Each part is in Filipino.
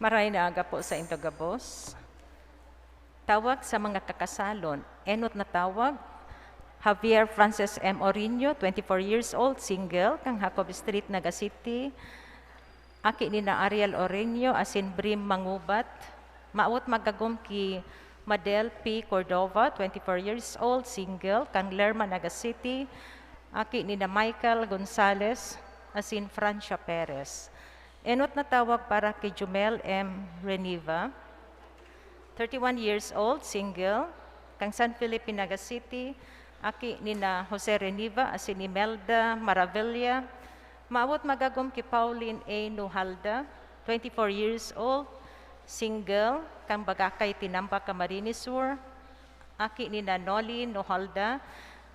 Maray na aga po sa Intogabos. Tawag sa mga kakasalon. Enot na tawag, Javier Francis M. Orinio, 24 years old, single, kang Jacob Street, Naga City. Aki ni na Ariel Orinio, asin Brim Mangubat. Maut magagom ki Madel P. Cordova, 24 years old, single, kang Lerma, Naga City. Aki ni na Michael Gonzalez, asin Francia Perez. Enot na tawag para kay Jumel M. Reniva, 31 years old, single, kang San Felipe, Naga City. Aki ni na Jose Reniva, asin ni Melda Maravilla. Maawot magagom ki Pauline A. Nuhalda, 24 years old, single, kang Bagakay Tinamba, Camarines Sur. Aki ni na Noli Nuhalda,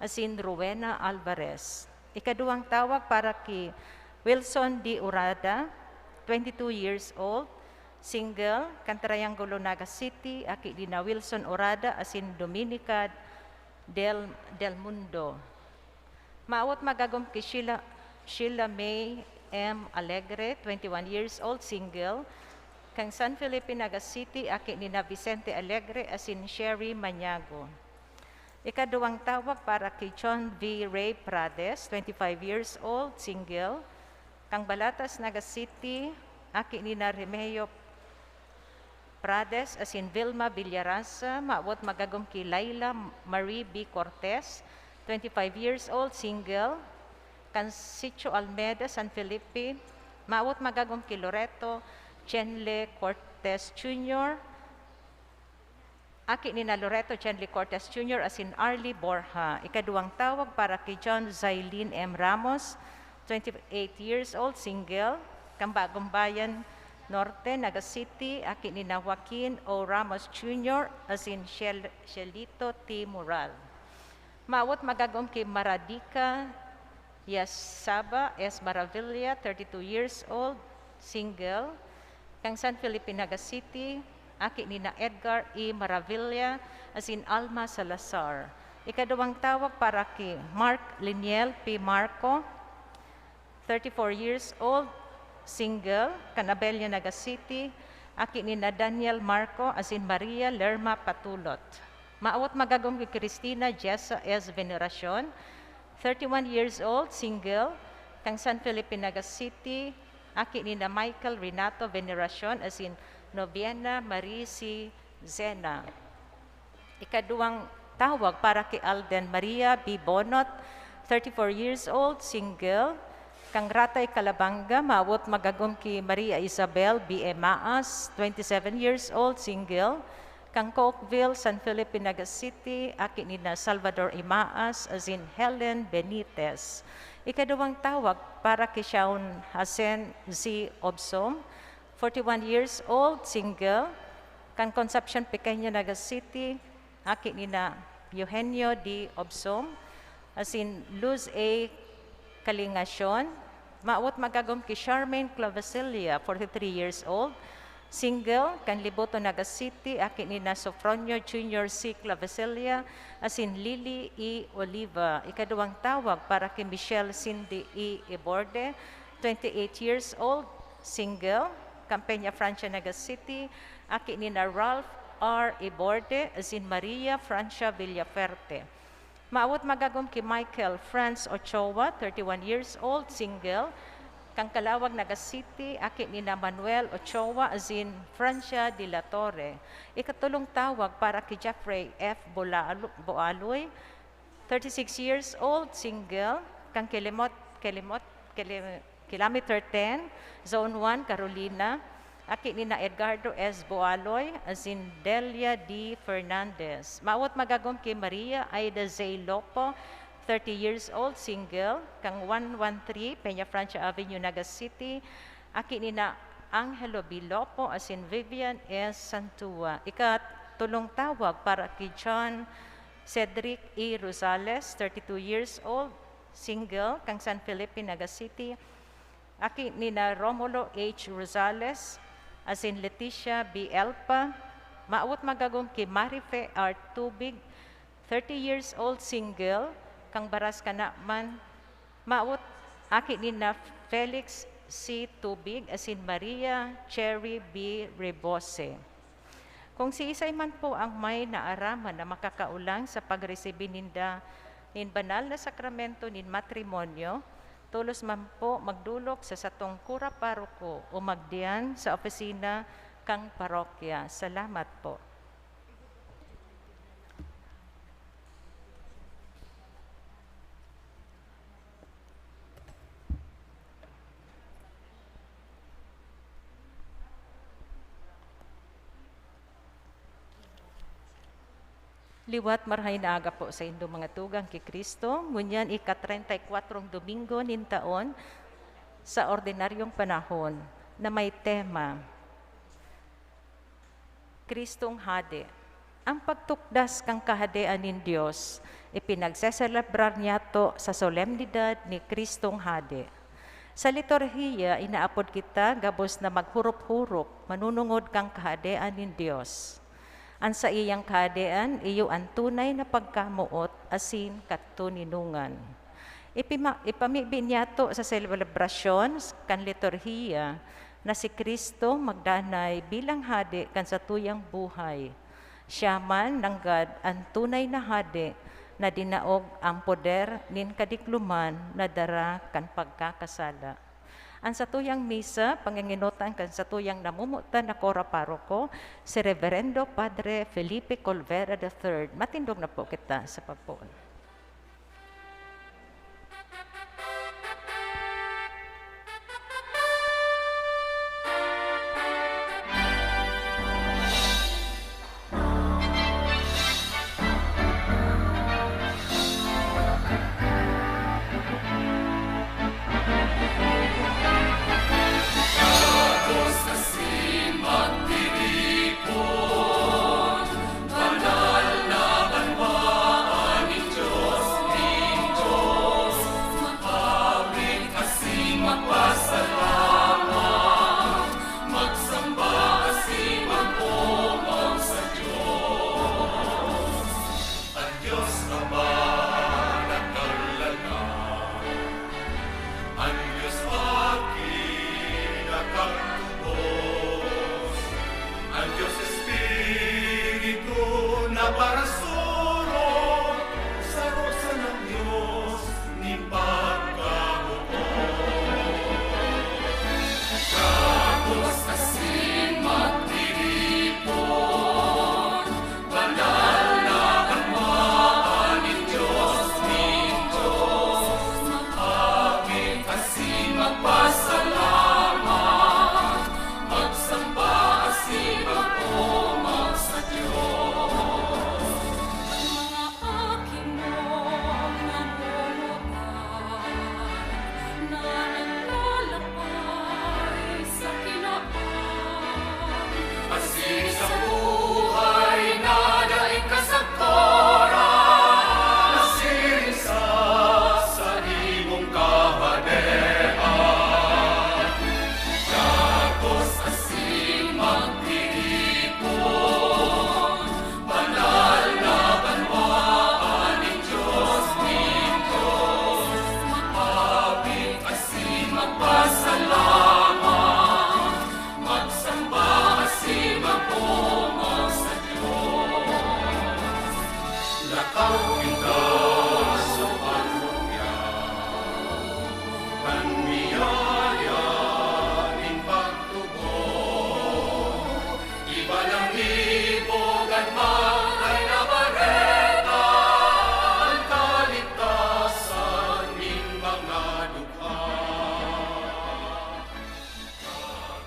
asin Rowena Alvarez. Ikaduwang tawag para ki Wilson D. Urada, 22 years old, single, kang Triangulo, Naga City. Aki ni na Wilson Urada, asin Dominica del Mundo. Maawot magagom ki Sheila May M. Alegre, 21 years old, single, kang San Felipe, Naga City. Aki ni na Vicente Alegre, asin Sherry Maniago. Ikaduwang tawag para kay John V. Ray Prades, 25 years old, single, kang Balatas, Naga City. Aki ni na Remeo Prades, asin Vilma Villarasa. Maawot magagom ki Laila Marie B. Cortez, 25 years old, single, kang Sitio Almeda, San Felipe. Maawot magagom ki Loreto Chenle Cortez Jr. Aki ni na Loreto Chenle Cortez Jr. asin Arlie Borja. Ikaduwang tawag para kay John Zailin M. Ramos, 28 years old, single, kang Bagong Bayan Norte, Naga City. Aki ni na Joaquin O. Ramos Jr. asin Shelito T. Mural. Maawot magagom kay Maradika Yasaba S. Maravilla, 32 years old, single, kang San Felipe, Naga City. Aki ni na Edgar E. Maravilla, asin Alma Salazar. Ikaduwang tawag para kay Mark Liniel P. Marco, 34 years old, single, Canabella, Naga City. Aki ni na Daniel Marco, asin Maria Lerma Patulot. Maawot magagom kay Cristina Jessa S. Veneracion, 31 years old, single, kang San Felipe, Naga City. Aki ni na Michael Renato Veneracion, asin Noviena Marisi Zena. Ikaduwang tawag para kay Alden Maria B. Bonot, 34 years old, single, kang Ratay Calabanga. Maawot magagom ki Maria Isabel B. Emaas, 27 years old, single, kang Cokeville, San Felipe, Naga City. Aki ni na Salvador Imaas, asin Helen Benitez. Ikaduwang tawag para kay Shaun Hasen Z. Obsom, 41 years old, single, kang Concepcion Pequeña, Naga City. Aki ni na Eugenio D. Obsom, asin Luz A. Kalingasyon. Maawot magagom ki Charmaine Clavasilia, 43 years old, single, kang Liboto, Naga City. Aki ni na Sofronio Jr. C. Clavasilia, asin Lily E. Oliva. Ikaduwang tawag para kay Michelle Cindy E. Iborde, 28 years old, single, kang Peñafrancia, Naga City. Aki ni na Ralph R. Iborde, asin Maria Francia Villaferte. Maawot magagom ki Michael Franz Ochoa, 31 years old, single, kang Calawag, Naga City. Aki ni na Manuel Ochoa, asin Francia de la Torre. Ikatulong tawag para ki Jeffrey F. Boaloy, 36 years old, single, kang Kilometer 10, Zone 1, Carolina. Aki ni na Edgardo S. Boaloy, asin Delia D. Fernandez. Maawot magagom kay Maria Aida Z. Lopo, 30 years old, single, kang 113 Peñafrancia Avenue, Naga City. Aki ni na Angelo B. Lopo, asin Vivian S. Santua. Ikatulong tawag para kay John Cedric E. Rosales, 32 years old, single, kang San Felipe, Naga City. Aki ni na Romulo H. Rosales, asin Leticia B. Elpa. Maawot magagom kay Marife R. Tubig, 30 years old, single, kang Baras Kanaman. Maawot aki ni na Felix tubig asin Maria Cherry B. Rebose. Kung si isay man po ang may naaraman na makakaulang sa pagresibi ninda nin banal na sakramento nin matrimonyo, tulos man po magdulok sa satong kura paroko o magdiyan sa opisina kang parokya. Salamat po. Liwat marhay na aga po sa indo mga tugang kay Kristo, ngunyan ika-34 Domingo nin taon sa ordinaryong panahon na may tema, Kristong Hade. Ang pagtukdas kang kahadean nin Dios, ipinagseselebrar niya to sa solemnidad ni Kristong Hade. Sa liturhiya, inaapod kita gabos na maghurup-hurup, manunungod kang kahadean nin Dios. Ang sa iyang kahadean, iyo ang tunay na pagkamuot asin katuninungan. Ipamibi niya to sa selebrasyon kan liturhiya na si Kristo magdanay bilang hade kan sa tuyang buhay. Siya man nanggad ang tunay na hade na dinaog ang poder nin kadikluman na dara kan pagkakasala. Ang satuyang misa, panginginutan kan satuyang namumutan na kora paroko, si Reverendo Padre Felipe Culvera III. Matindog na po kita sa pagpuon.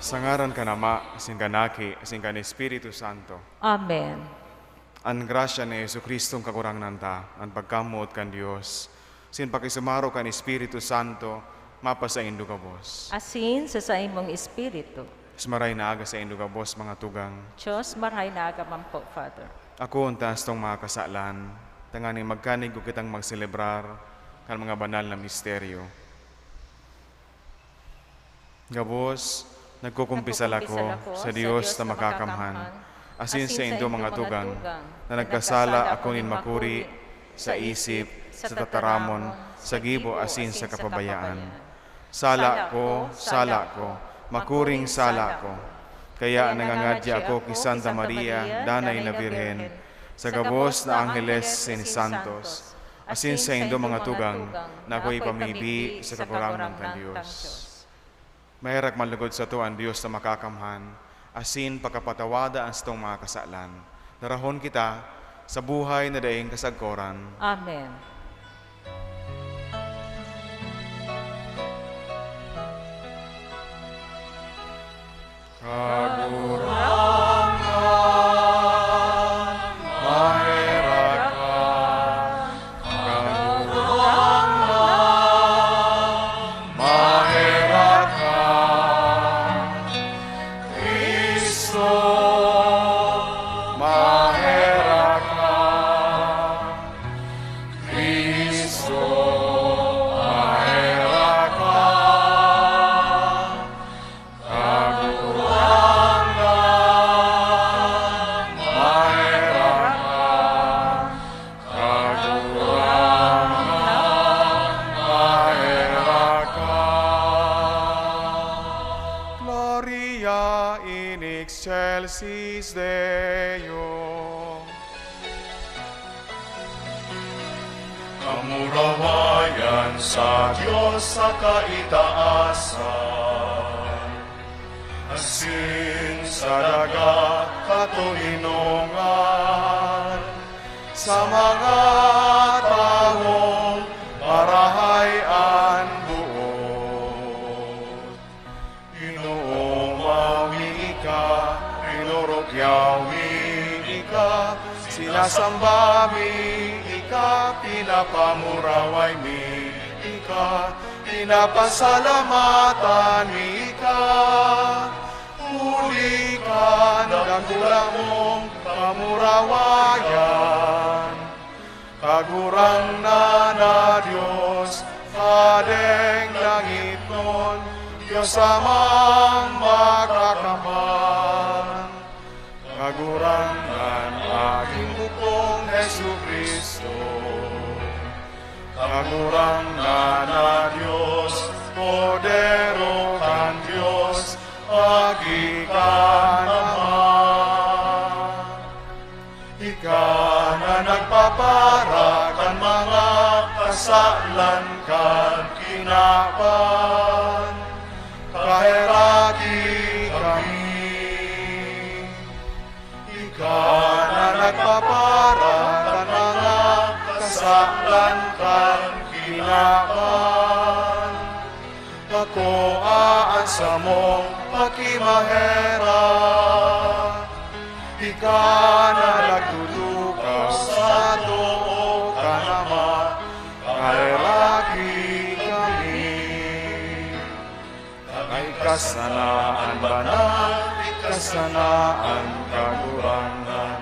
Sa ngaran ka Ama, asin kanaki, asin kan Espiritu Santo. Amen. Ang grasya ni Jesucristong kakurangan ta, ang pagkamuot kan Dios, sin pakisumaro kan Espiritu Santo, mapa sa indo ka Bos. Asin sa imong espiritu. Maray na aga sa indo ka Bos, mga tugang. Diyos, maray na aga man po, Father. Ako ang taas tong mga kasalan, tangani magkanig ko kitang magselebrar kan mga banal na misteryo. Gabos, nagkukumpisal ako sa Diyos na makakamhan, asin sa indo mga tugang, na nagkasala ako nin makuri sa isip, sa tataramon, sa gibo asin sa kapabayaan. Sala ko, makuring sala ko. Kaya nangangadya ako kay Santa Maria, Danay na Birhen, sa gabos na Angeles sin Santos, asin sa indo mga tugang, na ako'y pamibi sa kakurangan ng Diyos. Mahirak malugod sa to ang Diyos na makakamhan, asin pagkapatawada ang itong mga kasalan. Narahon kita sa buhay na daing kasagkoran. Amen. 𝗕𝗏𝗟𝗍𝗔 Deo. Kamurawayan sa Diyos sa kaitaasan, asin sa dagat katulinongan, sa mga taong parahayan buot. Inuumawi ka, inurukyawi ka, sinasamba mi ika, pinapamuraway mi ika, pinapasalamatan mi ika. Huli ka ng mong pamurawayan, kagurang na Diyos, Padeng langit nun, Diyos amang makakamhan. Kagurang ng aking bukong Jesucristo, kagurang na Diyos, podero kan Diyos, agi ka naman. Ika na nagpapara kan mga kasalan kan kinaban, kaherati kami. Ika na nagpapara kan mga kasalan kan kinaban, ako aansa mong pakimahera. Ika na nagtulukaw sa too ka naman, kaherati kami. Ay kasanaan banal, kasanaan kagurangan,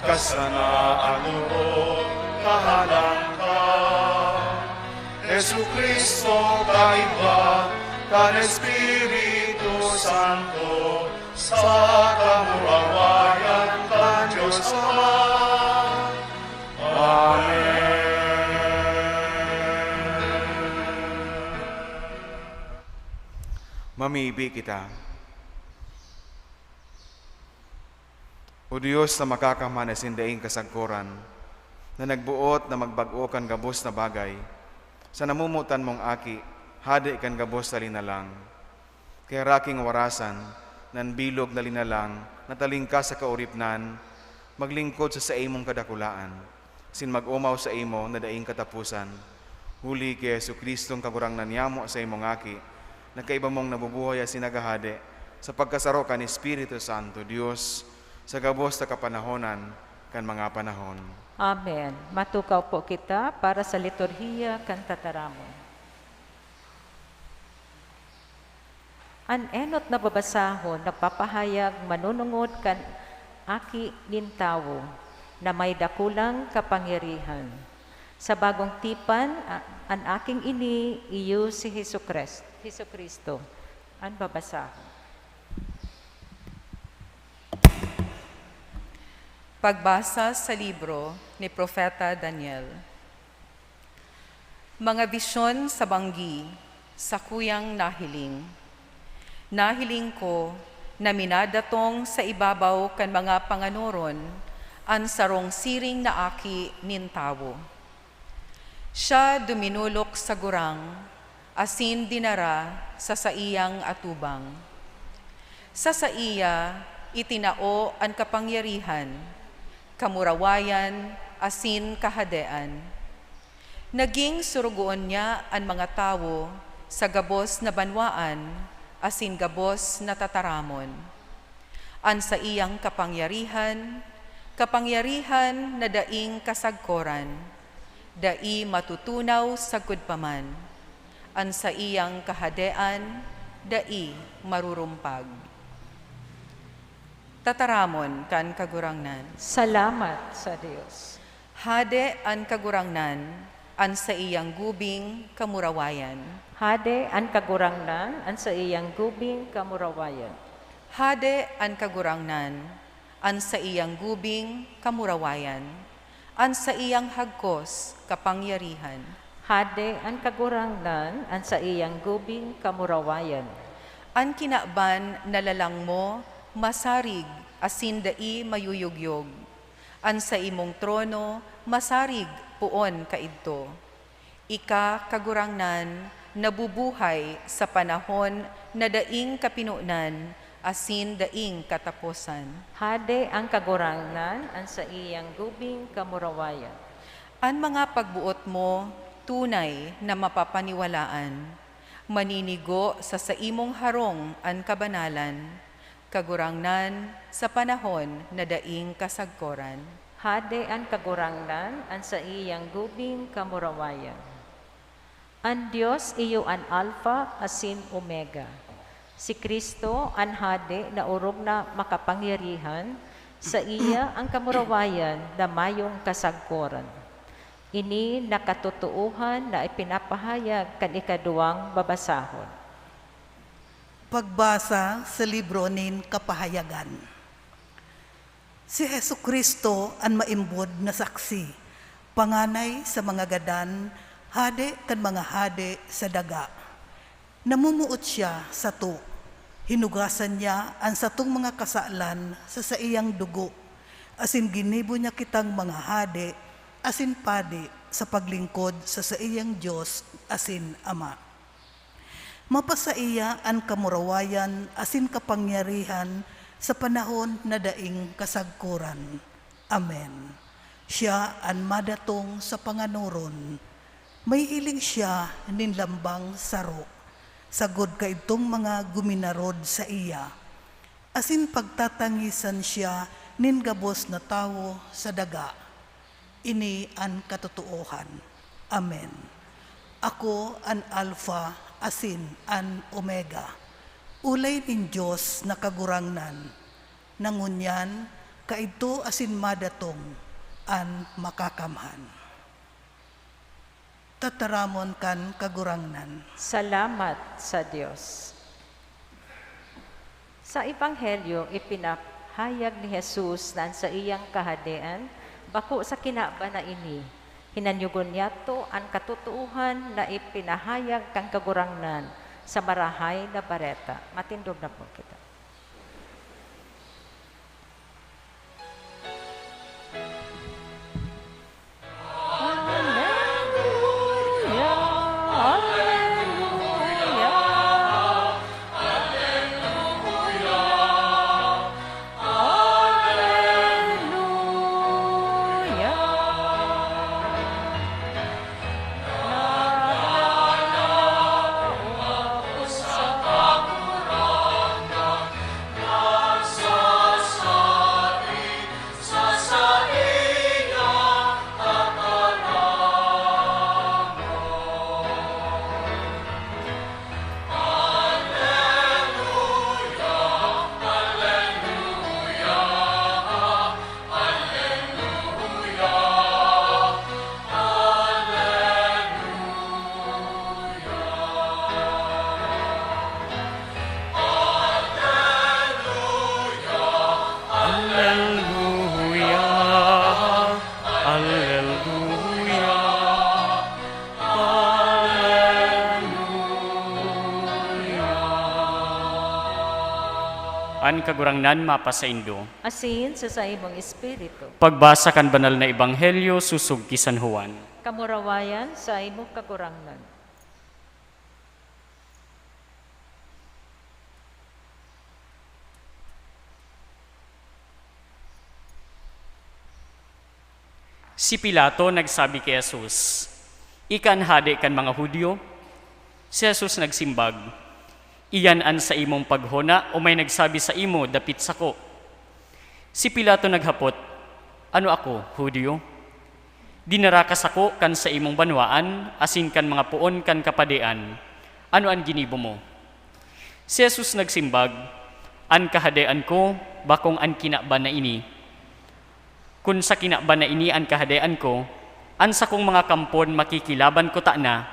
kasanaan luro, kahalang ka. Jesucristo kaiba, kan Espiritu Santo, sa kamurawayan kan Diyos Ama. Amen. Mamibi kita. O Diyos na makakamhan na sindaing kasagkuran, na nagbuot na magbago kan gabos na bagay, sa namumutan mong aki, hadi kan gabos na linalang. Kaya raking warasan, nan bilog na linalang, nataling ka sa kauripnan, maglingkod sa imong kadakulaan, sin mag-umaw sa imo na daing katapusan. Huli kay Jesucristong kagurang nanyamo sa imong aki, na kaiba mong nabubuhay sinagahade, sa pagkasaro kan Espiritu Santo, Diyos, sa gabos na kapanahonan, kan mga panahon. Amen. Matukaw po kita para sa liturhiya kan tataramon. An enot na babasahon, nagpapahayag manunungod kan aki nintawo, na may dakulang kapangyarihan. Sa bagong tipan, an aking ini, iyo si Jesucristo. An babasahon. Pagbasa sa libro ni Propeta Daniel. Mga bisyon sa banggi, sa kuyang nahiling. Nahiling ko na minadatong sa ibabaw kan mga panganoron an sarong siring na aki nin tawo. Siya duminulok sa gurang, asin dinara sa saiyang atubang. Sa saiya itinao an kapangyarihan, kamurawayan, asin kahadean. Naging surugoon niya ang mga tao sa gabos na banwaan, asin gabos na tataramon. An sa iyang kapangyarihan, kapangyarihan na daing kasagkoran, dai matutunaw sagud paman. An sa iyang kahadean, dai marurumpag. Tataramon kan kagurangnan. Salamat sa Dios. Hade an kagurangnan, an sa iyang gubing kamurawayan. Hade an kagurangnan, an sa iyang gubing kamurawayan. Hade an kagurangnan, an sa iyang gubing kamurawayan. An sa iyang hagkos kapangyarihan. Hade an kagurangnan, an sa iyang gubing kamurawayan. An kinaban na lalang mo, masarig asin dai mayuyugyog. An sa imong trono, masarig puon kaidto. Ika kagurangnan, nabubuhay sa panahon na daing kapinunan, asin daing katapusan. Hade ang kagurangnan, an sa iyang gubing kamurawayan. An mga pagbuot mo, tunay na mapapaniwalaan. Maninigo sa imong harong an kabanalan, kagurangnan sa panahon na daing kasagkoran. Hade ang kagurangnan, an sa iyang gubing kamurawayan. Ang Diyos iyo an Alpha asin Omega. Si Kristo ang hade na urog na makapangyarihan, sa iya ang kamurawayan na mayong kasagkoran. Ini nakatutuuhan na ipinapahayag kan ikaduwang babasahon. Pagbasa sa libro nin kapahayagan. Si Jesucristo ang maimbod na saksi, panganay sa mga gadan, hade kan mga hade sa daga. Namumuot siya sa to, hinugasan niya ang satong mga kasalan sa iyang dugo, asin ginibo niya kitang mga hade, asin padi sa paglingkod sa iyang Diyos, asin Ama. Mapasaiya ang kamurawayan asin kapangyarihan sa panahon na daing kasagkuran. Amen. Siya ang madatong sa panganuron. May hiling siya ninlambang saro. Sagod ka itong mga guminarod sa iya. Asin pagtatangisan siya ningabos na tao sa daga. Ini ang katotohan. Amen. Ako ang Alpha asin an Omega, ulay nin Diyos na kagurangnan, nangunyan, kaito asin madatong, an makakamhan. Tataramon kan kagurangnan. Salamat sa Diyos. Sa Ebanghelyo, ipinahayag ni Jesus na sa iyang kahadean, bako sa kinaba na ini, hinanyugon niya to ang katutuuhan na ipinahayag kang kagurangnan sa marahay na bareta. Matindog na po kita. kan kagurangnan mapasaindo. Asin sa imong espiritu. Pagbasa kan banal na ebanghelyo susug ki San Juan. Kamurawayan sa imong kagurangnan. Si Pilato nagsabi kay Jesus, "Ikan hade kan mga Hudyo?" Si Jesus nagsimbag, "Iyan an sa imong paghona o may nagsabi sa imo dapit sako?" Si Pilato naghapot, "Ano ako, Hudyo? Dinarakas ako kan sa imong banwaan, asin kan mga puon kan kapadean. Ano an ginibo mo?" Si Jesus nagsimbag, "An kahadean ko, bakong an kinaban na ini. Kung sa kinaban na ini an kahadean ko, an sa kong mga kampon makikilaban ko ta na,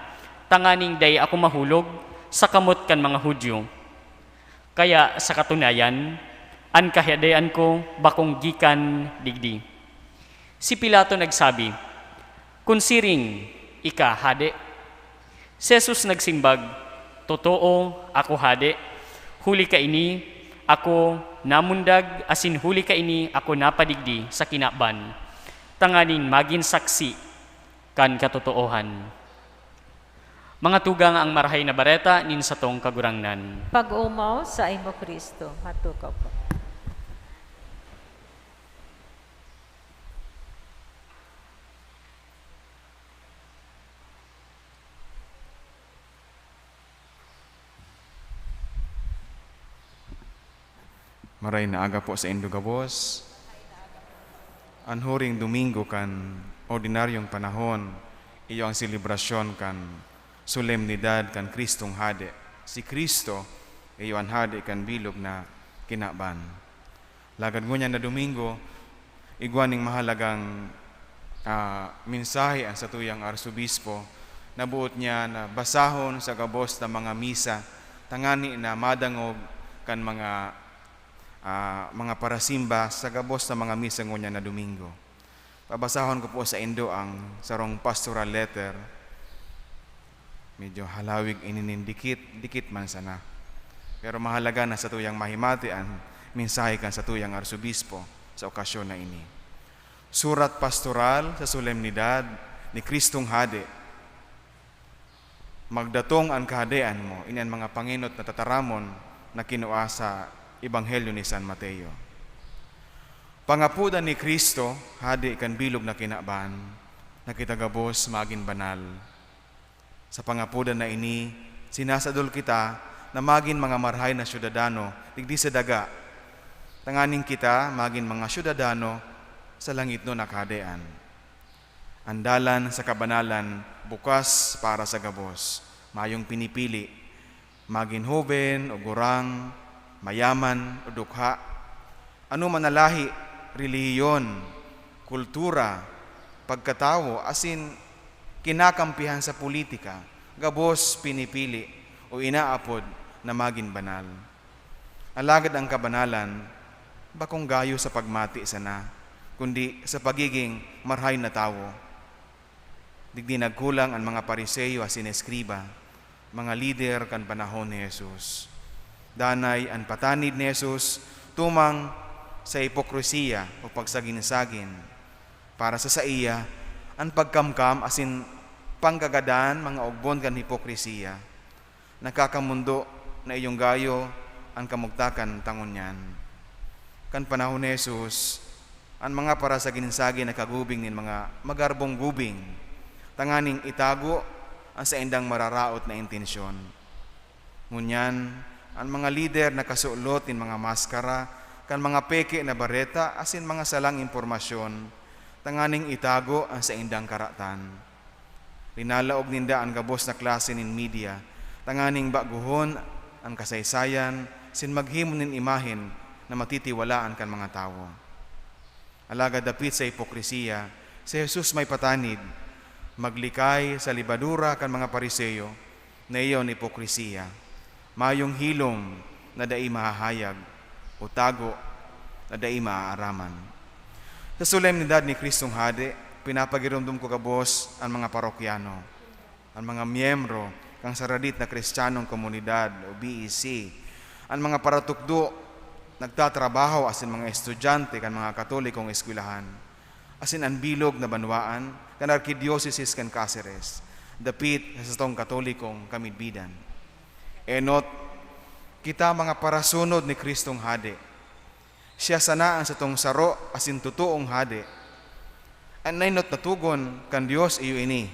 tanganing day ako mahulog sa kamot kan mga Hudyo. Kaya sa katunayan, an kahadean ko bakong gikan digdi." Si Pilato nagsabi, "Kung siring, ika hade?" Si Jesus nagsimbag, "Totoo, ako hade. Huli ka ini, ako namundag, asin huli ka ini, ako napadigdi sa kinaban. Tanganin magin saksi kan katotoohan." Mga tugang ang marahay na bareta nin sa tong kagurangnan. Pag-umaw sa imo Kristo. Matukaw po. Maray na aga po sa Indugabos. Anhuring Domingo kan ordinaryong panahon, iyo ang selebrasyon kan solemnidad kan Kristong Hade. Si Kristo, iyo ang hade kan bilog na kinaban. Lagad ngunya na Domingo, igwaning mahalagang mensahe ang satuyang arsobispo, nabuot niya na basahon sa gabos na mga misa, tangani na madangog kan mga parasimba sa gabos na mga misa ngunya na Domingo. Babasahon ko po sa Indo ang sarong pastoral letter. Medyo halawig ininin dikit man sana. Pero mahalaga na sa tuyang mahimati ang mensahe kan sa tuyang arsobispo sa okasyon na ini. Surat pastoral sa solemnidad ni Kristong Hade. Magdatong ang kahadean mo, ini ang mga panginot na tataramon na kinua sa Ebanghelyo ni San Mateo. Pangapudan ni Kristo, hadi kan bilog na kinaban, na kitagabos maging banal. Sa pangapudan na ini, sinasadol kita na maging mga marhay na syudadano, digdi sa daga. Tanganing kita maging mga syudadano sa langit no nakadean. Andalan sa kabanalan, bukas para sa gabos. Mayong pinipili, maging hoben o gurang, mayaman o dukha, ano manalahi, relihiyon, kultura, pagkatawo, asin kinakampihan sa politika, gabos pinipili o inaapod na maging banal. Alagad ang kabanalan, bakong gayo sa pagmati sana, kundi sa pagiging marhay na tao. Digdi nagkulang ang mga Pariseyo asin eskriba, mga lider kan panahon ni Jesus. Danay ang patanid ni Jesus tumang sa hipokresiya o pagsaginsagin. Para sa iya, ang pagkamkam asin panggagadan mga ugbon kan hipokresiya. Nakakamundo na iyong gayo ang kamugtakan tangon niyan. Kan panahon ni Jesus, ang mga para sa ginsagin na kagubing nin mga magarbong gubing, tanganing itago ang sa indang mararaot na intensyon. Ngunyan, ang mga lider na kasuot in mga maskara, kan mga peke na bareta, asin mga salang impormasyon, tanganing itago ang sa indang karatan. Linalaog ninda ang gabos na klase nin media, tanganing baguhon ang kasaysayan, sin maghimon nin imahin na matitiwalaan kan mga tao. Alagad dapit sa hipokresiya, si Jesus may patanid, maglikay sa libadura kan mga Pariseyo, na iyon hipokresiya. Mayong hilom na dai mahahayag o tago na dai maaaraman. Sa solemnidad ni Kristong Hade, pinapagirumdum ko kabos ang mga parokyano, ang mga miyembro kang saradit na kristyanong komunidad o BEC, ang mga paratukdo nagtatrabaho asin mga estudyante kan mga katolikong eskwelahan, asin ang bilog na banwaan kan Arkidiocese kan Cáceres, dapit sa tong katolikong kamidbidan. Enot, kita mga parasunod ni Kristong Hade. Siya sanaan sa tong saro asin tutuong Hade. Ang nainot na tugon kan Dios iyo ini.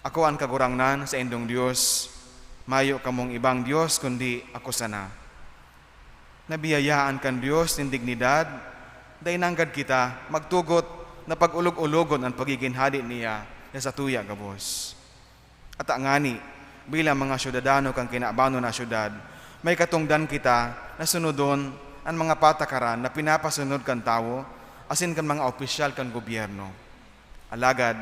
Ako ang kagurangnan sa indong Dios, mayo kamong ibang Dios kundi ako sana. Nabiyayaan kan Dios ng dignidad, dahil nanggad kita magtugot na pag-ulog-ulogon ang pagiginhadi niya sa tuya gabos. At angani, bilang mga syudadano kang kinabano na syudad, may katungdan kita na sunodon ang mga patakaran na pinapasunod kan tao, asin kan mga opisyal kan gobyerno. Alagad,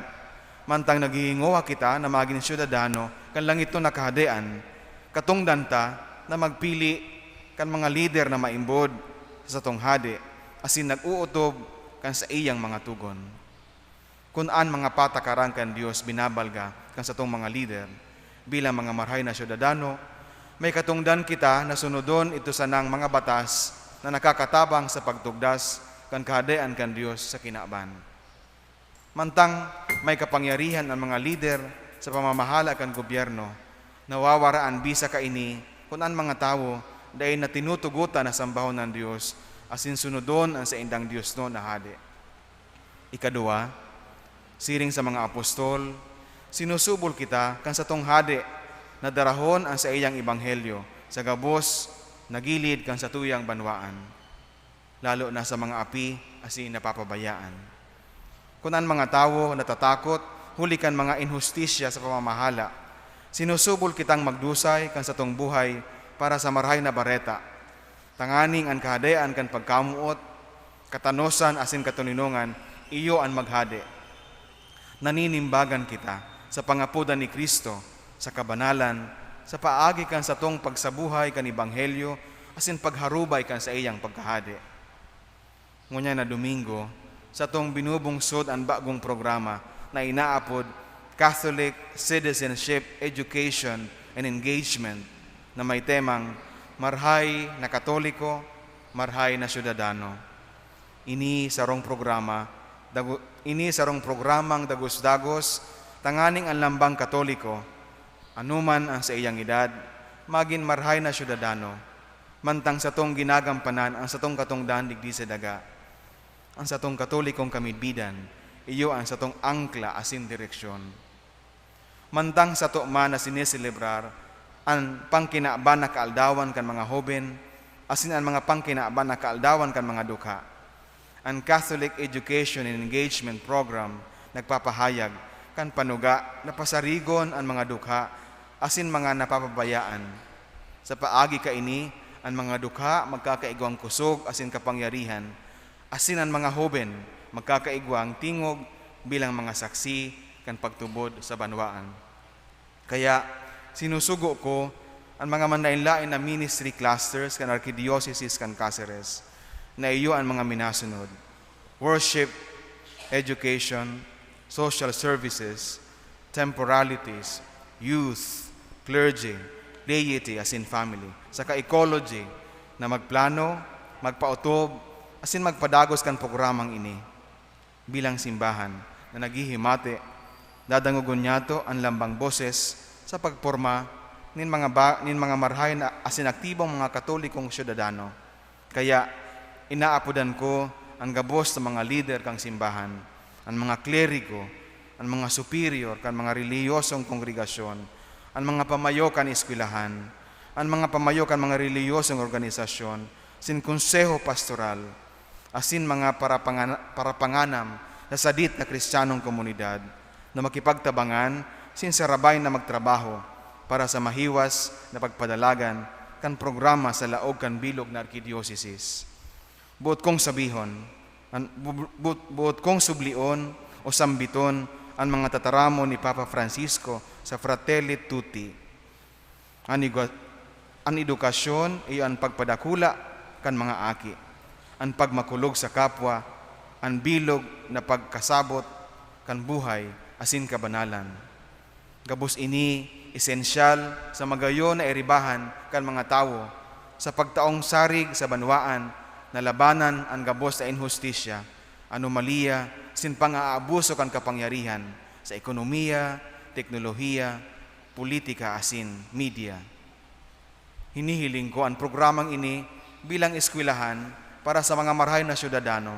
mantang naghihingowa kita na maging syudadano kan lang ito nakahadean, katungdan ta na magpili kan mga lider na maimbod sa tong hade, asin nag-uutob kan sa iyang mga tugon. Kunan mga patakaran kan Dios binabalga kan sa tong mga lider, bilang mga marhay na syudadano, may katungdan kita na sunodon ito sanang mga batas na nakakatabang sa pagtugdas kan kahadean kan Dios sa kinaban. Mantang may kapangyarihan ang mga lider sa pamamahala kan gobyerno, nawawaraan bisa kaini kunan mga tao dahil na tinutugutan na sambahon ng Dios, asin sunodon ang sa indang Dios no na hade. Ikadua, siring sa mga apostol, sinusubol kita kan sa tong hade na darahon ang sa iyang ebanghelyo sa gabos nagilid kan sa tuyang banwaan, lalo na sa mga api asin napapabayaan. Kunan mga tao natatakot, huli kan mga inhustisya sa pamamahala, sinusubol kitang magdusay kan sa tong buhay para sa marhay na bareta, tanganing ang kahadean kan pagkamuot, katanosan asin katuninungan, iyo ang maghade. Naninimbagan kita sa pangapudan ni Kristo, sa kabanalan, sa paagi kan sa tong pagsabuhay kan ebanghelyo, asin pagharubay kan sa iyang pagkahade. Ngunya na Domingo, sa tong binubungsod ang bagong programa na inaapod Catholic Citizenship, Education, and Engagement, na may temang marhay na Katoliko, marhay na syudadano. Ini sarong programang dagos-dagos, tanganing ang lambang Katoliko, anuman ang sa iyang edad, maging marhay na syudadano, mantang sa tong ginagampanan ang sa tong katungdan digdi sa daga. Ang sa tong Katolikong kamidbidan, iyo ang sa tong angkla asin direksyon. Mantang sa to man na siniselebrar ang pangkinaaban na kaaldawan kan mga hoben, asin ang mga pangkinaaban na kaaldawan kan mga dukha. Ang Catholic Education and Engagement Program nagpapahayag kan panuga na pasarigon ang mga dukha asin mga napapabayaan. Sa paagi kaini, ang mga dukha magkakaigwang kusog asin kapangyarihan, asin ang mga hoben magkakaigwang tingog bilang mga saksi kan pagtubod sa banwaan. Kaya sinusugo ko ang mga manlain-lain na ministry clusters kan Arkidiocese kan Cáceres na iyo ang mga minasunod: worship, education, social services, temporalities, youth, clergy, laity as in family, saka ecology na magplano, magpautob, asin magpadagos kan programang ini. Bilang simbahan na naghihimate, dadangugon niyato ang lambang boses sa pagporma nin mga marhay na asin aktibong mga Katolikong syudadano. Kaya inaapudan ko ang gabos ng mga lider kang simbahan, ang mga kleriko, ang mga superior kan mga reliyosong kongregasyon, ang mga pamayo kan eskwelahan, ang mga pamayo kan mga reliyosong organisasyon, sin konseho pastoral, asin mga parapanganam na sadit na kristyanong komunidad na makipagtabangan sin sarabay na magtrabaho para sa mahiwas na pagpadalagan kan programa sa laog kan bilog na Arkidiocese. Buot kong sublion o sambiton ang mga tataramo ni Papa Francisco sa Fratelli Tutti. Ang edukasyon ay ang pagpadakula kan mga aki, ang pagmakulog sa kapwa, ang bilog na pagkasabot kan buhay asin kabanalan. Gabos ini esensyal sa magayon na iribahan kan mga tawo sa pagtaong sarig sa banwaan na labanan ang gabos na inhustisya, anomalya, sin pang-aabuso kan kapangyarihan sa ekonomiya, teknolohiya, politika asin media. Hinihiling ko ang programang ini bilang eskwelahan para sa mga marhay na syudadano.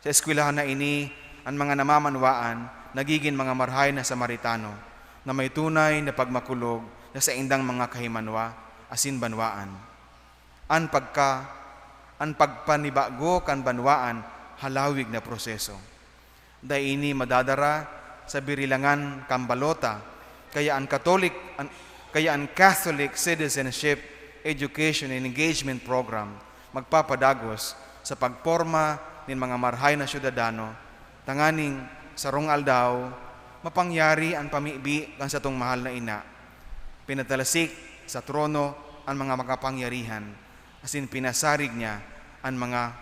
Sa eskwelahan na ini, ang mga namamanwaan nagiging mga marhay na Samaritano na may tunay na pagmakulog na sa indang mga kahimanwa asin banwaan. Ang pagpanibago kan banwaan halawig na proseso. Dahil ini madadara sa birilangan kambalota, kaya ang Catholic Citizenship Education and Engagement Program magpapadagos sa pagporma ng mga marhay na syudadano, tanganing sarong aldaw, mapangyari ang pamibi kan sa tong mahal na ina, pinatalasik sa trono ang mga makapangyarihan, asin pinasarig niya ang mga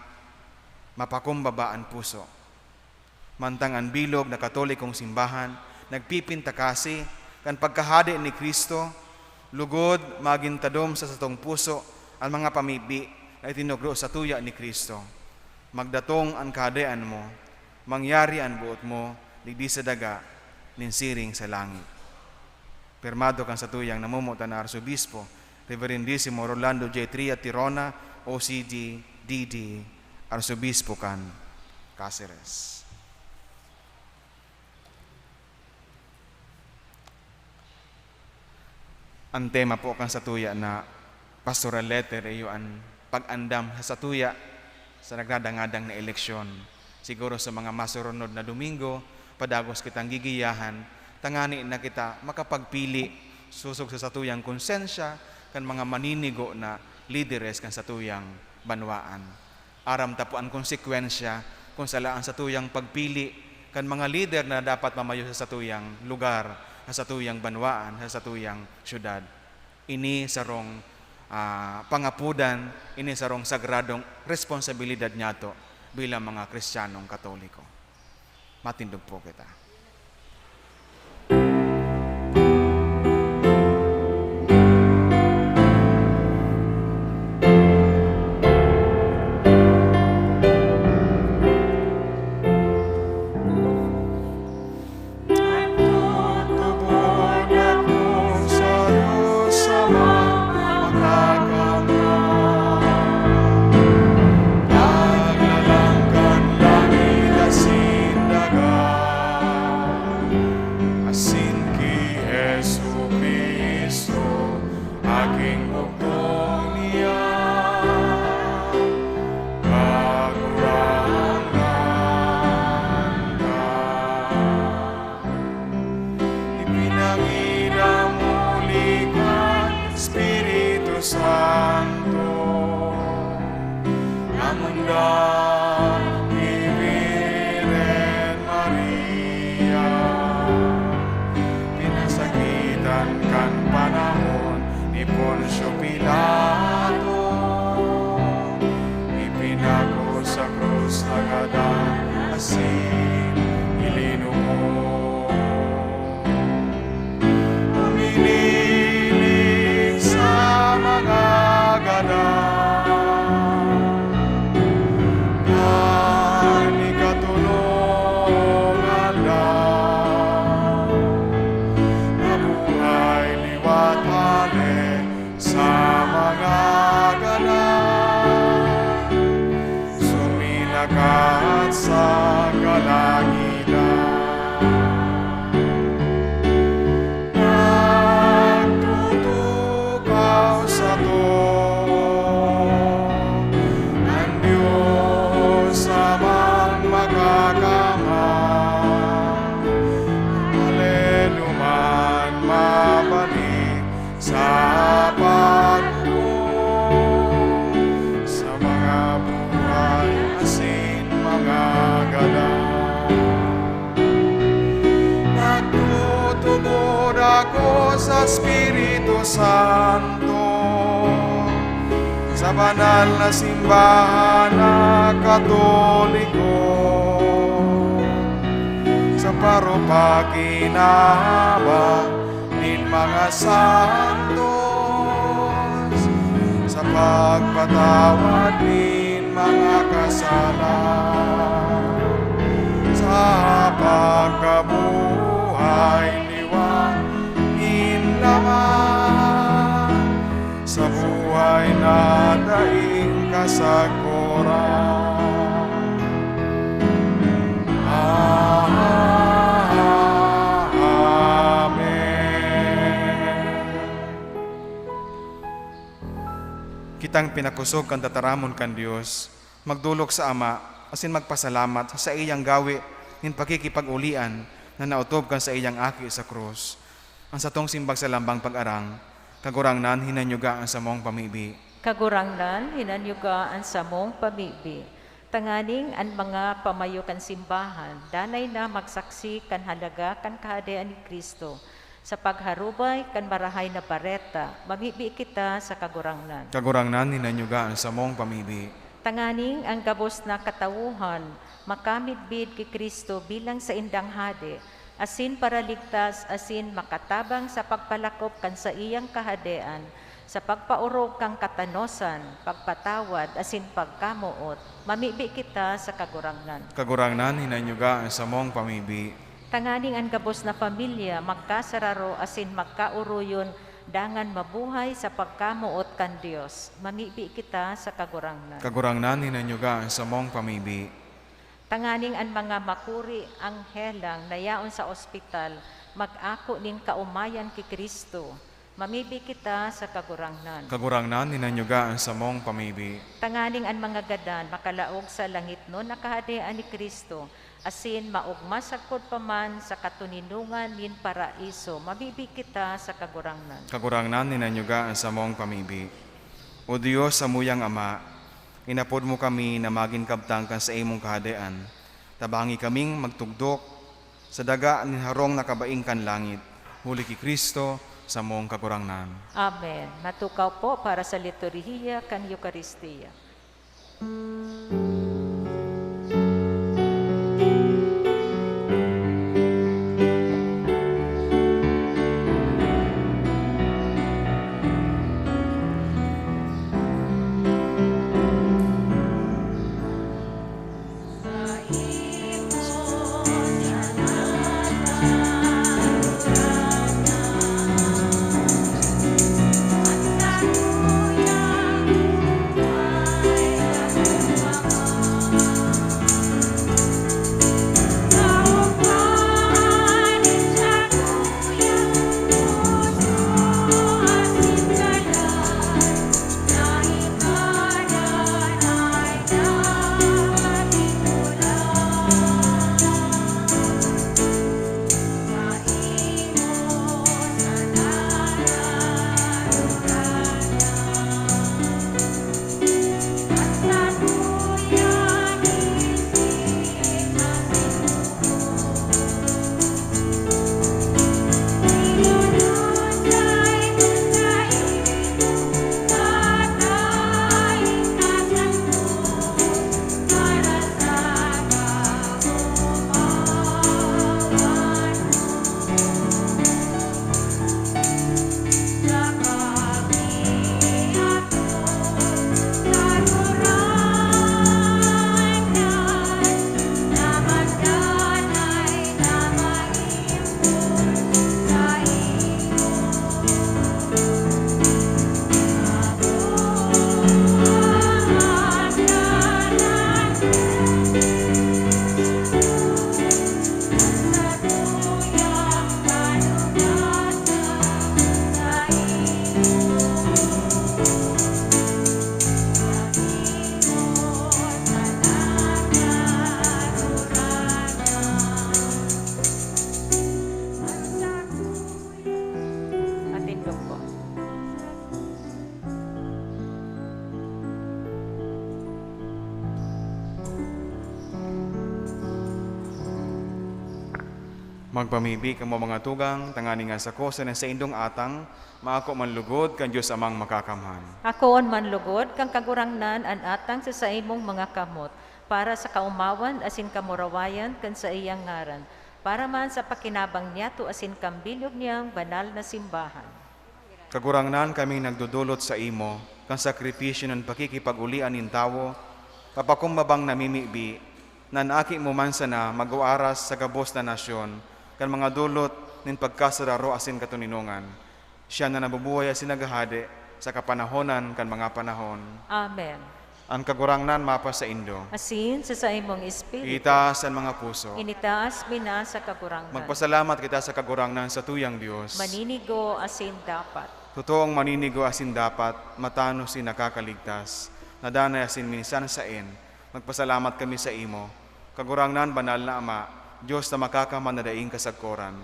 mapakumbabaan puso. Mantang ang bilog na katolikong simbahan, nagpipintakasi kan pagkahadi ni Kristo, lugod magintadom sa satong puso ang mga pamibi na itinugro sa tuya ni Kristo. Magdatong ang kahadian mo, mangyari ang buot mo, digdi sa daga, ninsiring sa langit. Pirmado kan sa tuyang namumutan na Arsobispo, Reverendissimo Rolando 𝗕𝗓𝗏 OCD, DD, Arsobispo kan Cáceres. Ang tema po kan sa tuya na pastoral letter ay ang pag-andam sa tuya sa nagdadangadang na eleksyon. Siguro sa mga masurunod na Domingo, padagos kitang gigiyahan, tangani na kita makapagpili susog sa satuyang konsensya kan mga maninigo na lideres kan satuyang banwaan. Aram ta po ang konsekwensya kung salaan satuyang pagpili kan mga lider na dapat mamayo sa satuyang lugar, sa satuyang banwaan, sa satuyang syudad. Ini sarong pangapudan, ini sarong sagradong responsibilidad niyato bilang mga Kristiyanong Katoliko. Matindog po kita. Sa Espiritu Santo, sa banal na simbahan na Katoliko, sa parupakinaba ng mga santos, sa pagpatawad nin mga kasalan, sa pagkabuhay liwangin naman, sa buhay na daing kasagkuran. Kitang pinakusog kan tataramon kan Dios, magdulok sa Ama, asin magpasalamat sa iyang gawi nin pakikipag-ulian na nautob kan sa iyang aki sa krus. Ang satong simbag sa lambang pag-arang, kagurangnan hinanyugaan sa mong pamibi. Kagurangnan hinanyugaan sa mong pamibi. Tanganing ang mga pamayo kan simbahan, danay na magsaksi kan halaga kan kahadean ni Kristo. Sa pagharubay kan marahay na bareta, mamibi kita sa kagurangnan. Kagurangnan hinanyugaan sa mong pamibi. Tanganing ang gabos na katawuhan, makamidbid ki Kristo bilang sa indang hade, asin para ligtas, asin makatabang sa pagpalakop kan sa iyang kahadean, sa pagpaurog kang katanosan, pagpatawad, asin pagkamuot, mamibi kita sa kagurangnan. Kagurangnan hinanyugaan sa mong pamibi. Tanganing ang gabos na pamilya, magkasararo, asin magkauruyon, dangan mabuhay sa pagkamuot kan Dios. Mamibi kita sa kagurangnan. Kagurangnan hinanyugaan sa mong pamibi. Tanganing ang mga makuri ang helang nayaon sa ospital, mag-ako nin kaumayan ki Kristo. Mamibi kita sa kagurangnan. Kagurangnan hinanyugaan sa mong pamibi. Tanganing ang mga gadan makalaog sa langit no nakahadean ni Kristo, asin maugma sagkod paman sa katuninungan nin paraiso. Mamibi kita sa kagurangnan. Kagurangnan hinanyugaan sa mong pamibi. O Diyos sa muyang Ama, inapod mo kami na maging kabtangkan sa imong kahadean. Tabangi kaming magtugdok sa daga ni harong nakabaing kan langit. Huli ki Kristo sa mong kagurangnan. Amen. Matukaw po para sa liturhiya kan Eucharistia. Magpamibi kamo mga tugang, tangani nga sa kosa na sa indong atang, maako manlugod kan Diyos amang makakamhan. Akoon manlugod, kang kagurangnan an atang sa imong mga kamot, para sa kaumawan asin kamurawayan kan sa iyang ngaran, para man sa pakinabang niya to asin kambilog niyang banal na simbahan. Kagurangnan kami nagdudulot sa imo, kang sakripisyo ng pakikipag-ulian nin tawo, kapakumbabang namimibi, nan aki mo man sana mag-uaras sa gabos na nasyon, kan mga dulot nin pagkasararo asin katuninungan. Siya na nabubuhay asin nagahade sa kapanahonan kan mga panahon. Amen. Ang kagurangnan mapa sa indo. Asin sa imong espiritu. Itaas ang mga puso. Initaas mina sa kakurangan. Magpasalamat kita sa kagurangnan sa tuyang Diyos. Maninigo asin dapat. Totoong maninigo asin dapat, matano si nakakaligtas. Nadanay asin minsan sain. Magpasalamat kami sa imo. Kagurangnan banal na Ama, Diyos na makakamanadaing kasagkoran.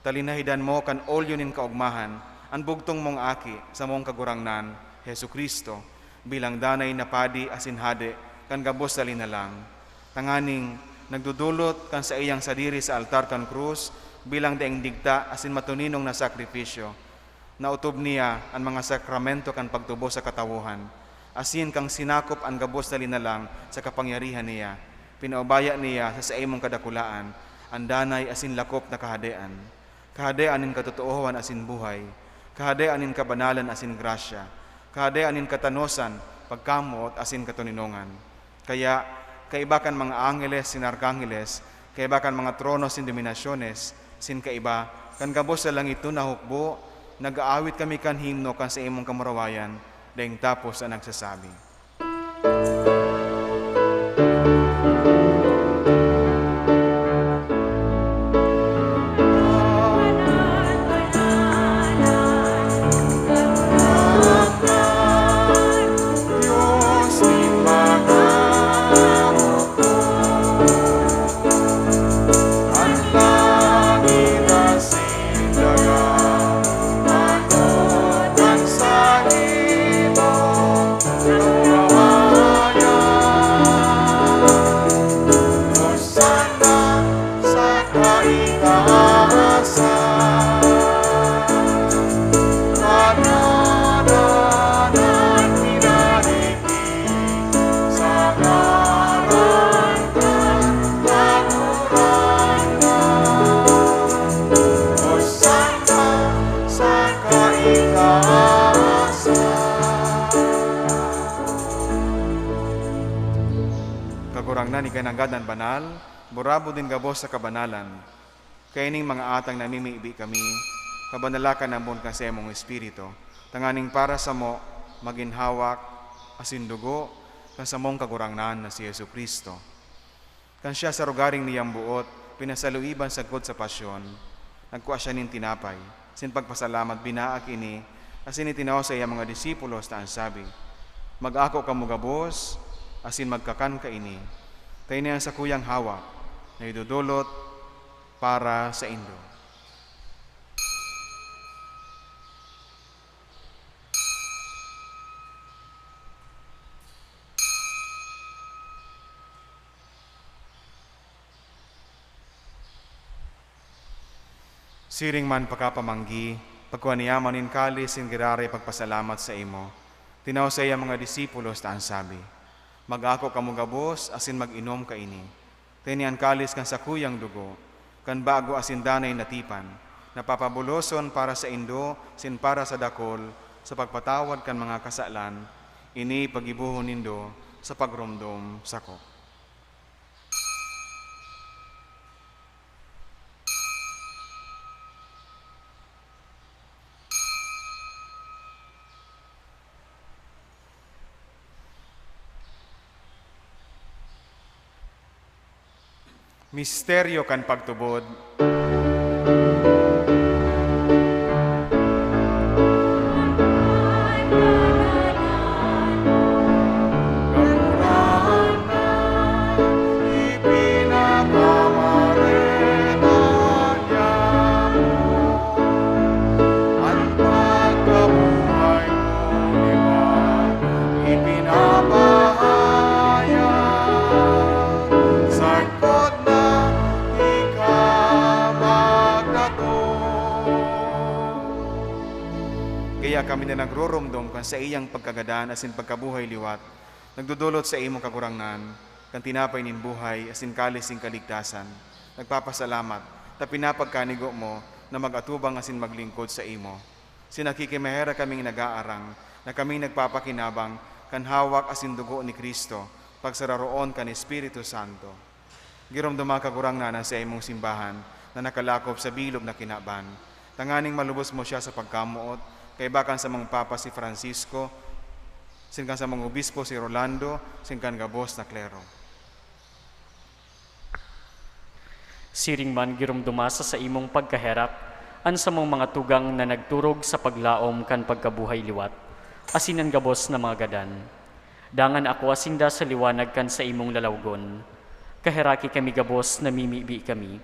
Talinahidan mo kan olyo nin kaugmahan, ang bugtong mong aki sa mong kagurangnan, Hesu Kristo, bilang danay na padi asin hade, kan gabos sa linalang. Tanganing, nagdudulot kan sa iyang sadiri sa altar kan krus, bilang daing digta asin matuninong na sakripisyo. Nautob niya ang mga sakramento kan pagtubo sa katawuhan, asin kang sinakop ang gabos na linalang sa kapangyarihan niya. Pinaubaya niya sa imong kadakulaan, ang danay asin lakop na kahadean. Kahadean nin katotoohan asin buhay, kahadean nin kabanalan asin grasya, kahadean nin katanosan, pagkamot asin katuninongan. Kaya, kaibakan mga angeles sin arkangeles, kaibakan mga trono sin dominasyones, sin kaiba, kan gabos sa langit na hukbo, nag-aawit kami kan himno kan sa imong kamarawayan, daing tapos ang nagsasabi. Ni kananggadan banal, burabo din gabos sa kabanalan. Kaining mga atang namimibi kami, kabanalakan ang buong kasi mong espiritu. Tanganing para sa mo, maginhawak, asin dugo, kan sa mong kagurangnan na si Yesu Kristo. Kan siya sa rugaring niyang buot, pinasaluiban sagkod sa pasyon, nagkuha siya nin tinapay, sin pagpasalamat binaak ini, asin itinaw sa iya mga disipulos na ang sabi, mag-ako ka mo gabos, asin magkakan ka ini. Tayo niya sa kuyang hawak na idudulot para sa indo. Siring man pagkapamanggi, pagkuaniyaman in kalis in girare pagpasalamat sa imo. Tinaw sa iya mga disipulos na ang sabi, mag-ako ka mo gabos, asin mag-inom ka ini. Tinian kalis kan sa kuyang dugo, kan bago asin danay natipan, napapabuloson para sa indo, sin para sa dakol, sa pagpatawad kan mga kasalan, ini pagibuhon nindo sa pagrumdom sako. Misteryo kan pagtubod. Kami na nagrurumdom kan sa iyang pagkagadaan asin pagkabuhay liwat, nagdudulot sa imong kagurangnan, kan tinapay nin buhay asin kalis ing kaligtasan. Nagpapasalamat, ta pinapagkanigo mo na mag-atubang asin maglingkod sa imo. Sinakikimahera kaming nag-aarang, na kami nagpapakinabang kan hawak asin dugo ni Kristo, pagsararoon kan Espiritu Santo. Giromduma kagurangnanan sa imong simbahan na nakalakop sa bilog na kinaban. Tanganing malubos mo siya sa pagkamuot, kay bakan sa mga Papa si Francisco, sinkan sa mga obispo si Rolando, sinkan gabos na klero. Siring man giromdumasa sa imong pagkaherap, ansa mong mga tugang na nagturog sa paglaom kan pagkabuhay liwat, asinan gabos na mga gadan. Dangan ako asinda sa liwanag kan sa imong lalawgon. Kaheraki kami gabos na mimibi kami.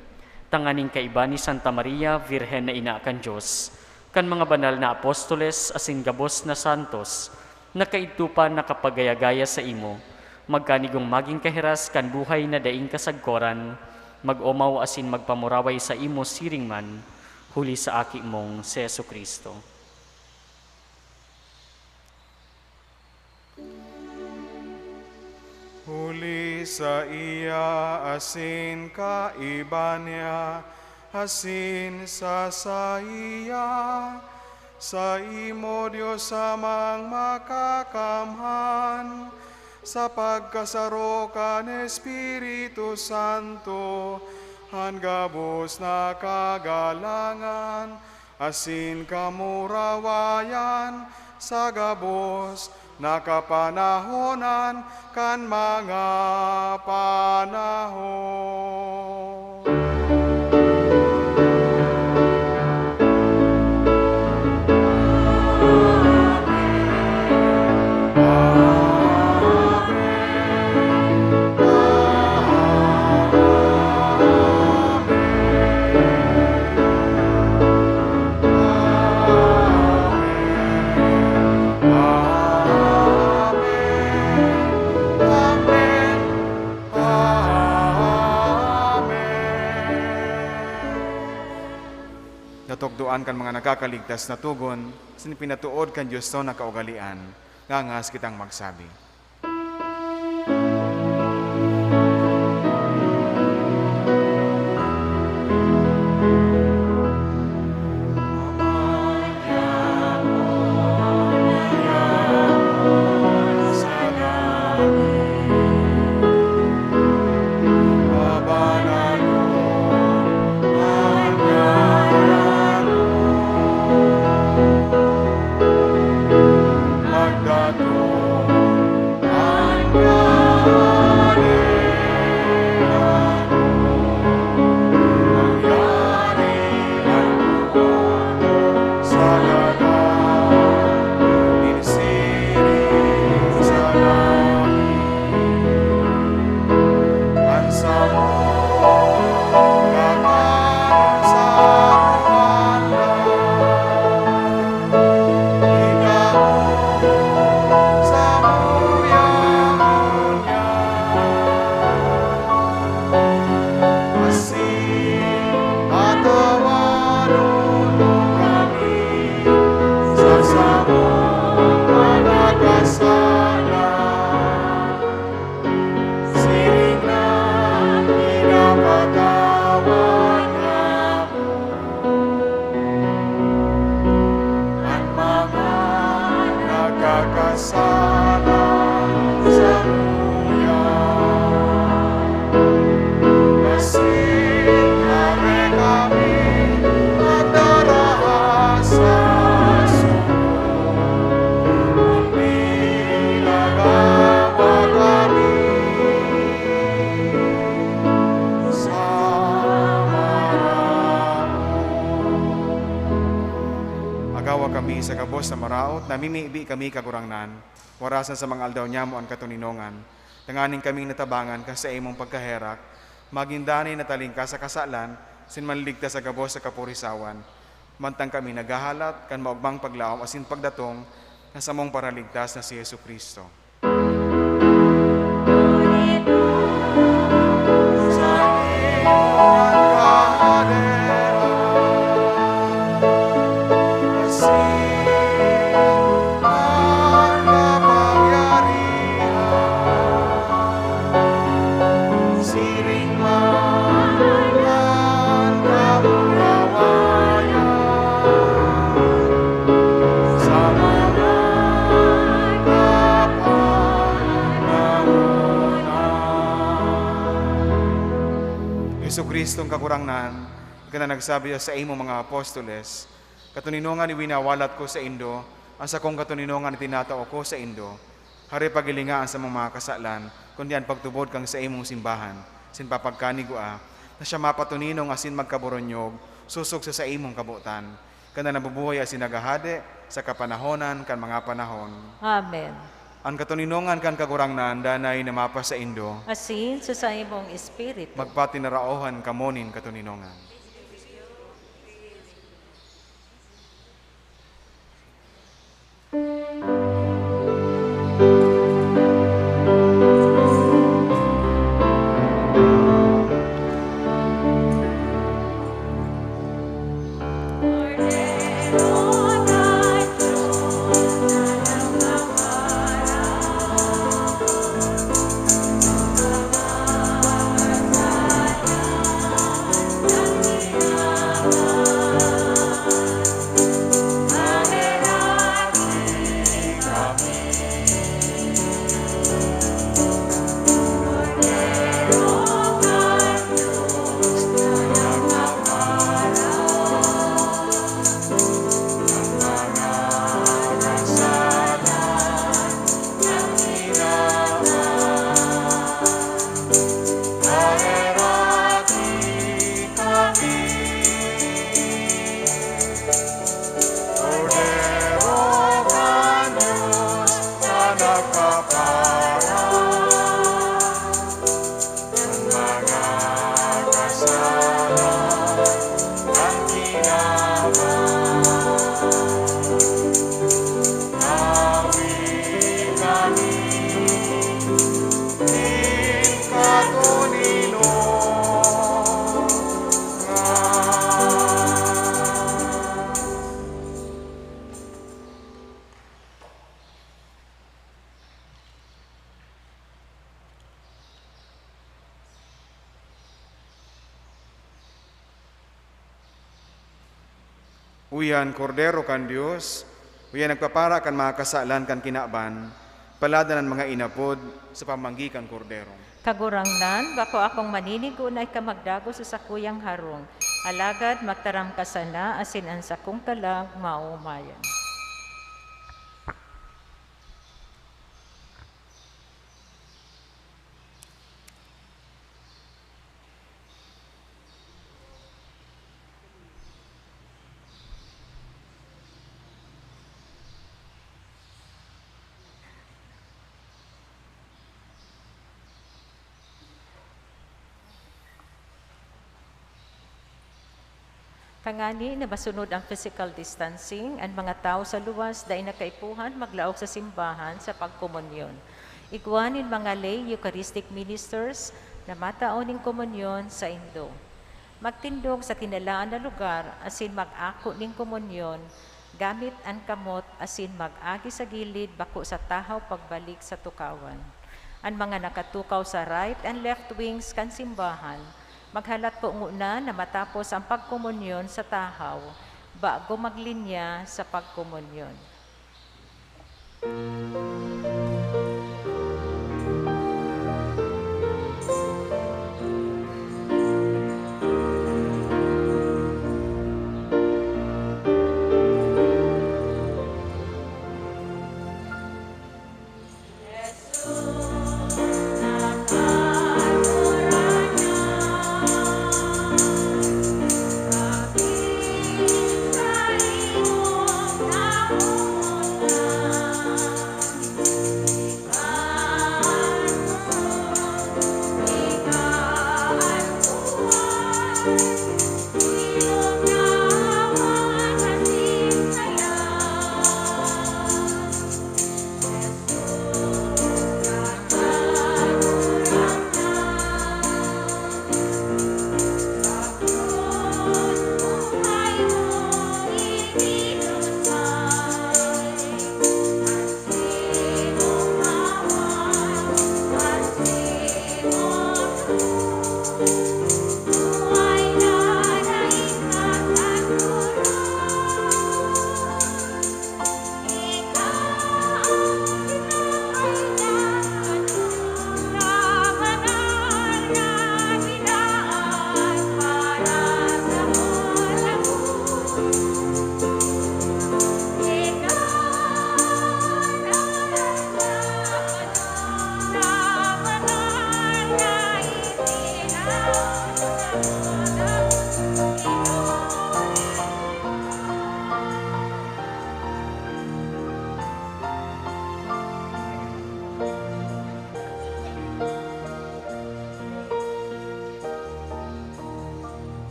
Tanganing kaiba ni Santa Maria, Virhen na ina kan Diyos, kan mga banal na apostoles asin gabos na santos, na kaitupan na kapagayagaya sa imo, magkanigong maging kahiras kan buhay na daing kasagkoran, mag-omaw asin magpamuraway sa imo siring man, huli sa aki mong si Jesucristo. Huli sa iya asin kaiba niya, asin sa iya, sa imo Diyos amang makakamhan, sa pagkasaro kan Espiritu Santo, hanggabos na kagalangan, asin kamurawayan, sa gabos nakapanahonan kan mga panahon. Natugduan kan mga nakakaligtas na tugon, sinipinatuod kan Diyos to na kaugalian, ngangas kitang magsabi. Sa gabos na maraot, namimibi kami kagurangnan, warasan sa mga aldaw niya mo ang katuninongan, tanganing kaming natabangan ka sa imong pagkaherak, magindanay na taling ka sa kasalan, sinmanligta sa gabos sa kapurisawan, mantang kami naghahalat, kan maugmang paglaom asin pagdatong, nasamong paraligtas na si Jesucristo. Sa mga Kristong kagurangnan, ika na nagsabi sa imo mga apostoles, katuninongan ni winawalat ko sa indo, ang sa kong katuninongan tinatao ko sa indo, hari pagilingaan sa mga kasalan, kundi ang pagtubod kang sa imong simbahan, sin papagkanigua, na siya mapatuninong asin magkaboronyog, susog sa imong kabutan, kana nabubuhay asin nagahade, sa kapanahonan kan mga panahon. Amen. Ang katuninongan kan kagurangnan, danay na mapa sa indo, Asin sa imong espiritu. magpatinaraohan kamonin katuninongan. Uyan kordero kan Dios, uyan nagpapara kan mga kasalan kan kinaban, palada ng mga inapod sa pamanggi kan kordero. Kagurangnan, bako akong maninigun ay kamagdago sa sakuyang harong. Alagad magtaram ka sana, asin ang sakong talag maumayan. Kangani na masunod ang physical distancing, ang mga tao sa luwas dahil nakaipuhan maglaog sa simbahan sa pagkomunyon. Iguanin mga lay Eucharistic ministers na mataon ng komunyon sa indo. Magtindog sa tinalaan na lugar asin mag-ako ng komunyon, gamit ang kamot asin mag-agi sa gilid bako sa tahaw pagbalik sa tukawan. Ang mga nakatukaw sa right and left wings kan simbahan, maghalat po nguna na matapos ang pagkomunyon sa tahaw, bago maglinya sa pagkomunyon.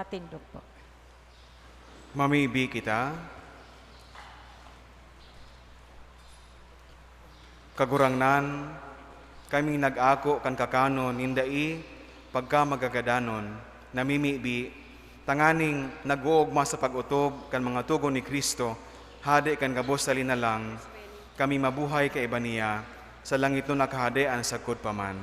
Matindog po. Mamibi kita. Kagurangnan, kami nag-ako kan kakano nindai pagka magagadanon, namimibi, tanganing nag-uugma sa pag-utob kan mga tugon ni Kristo, hade kan gabos sa linalang, kami mabuhay kay iba niya, sa langit no nakahadean sa paman.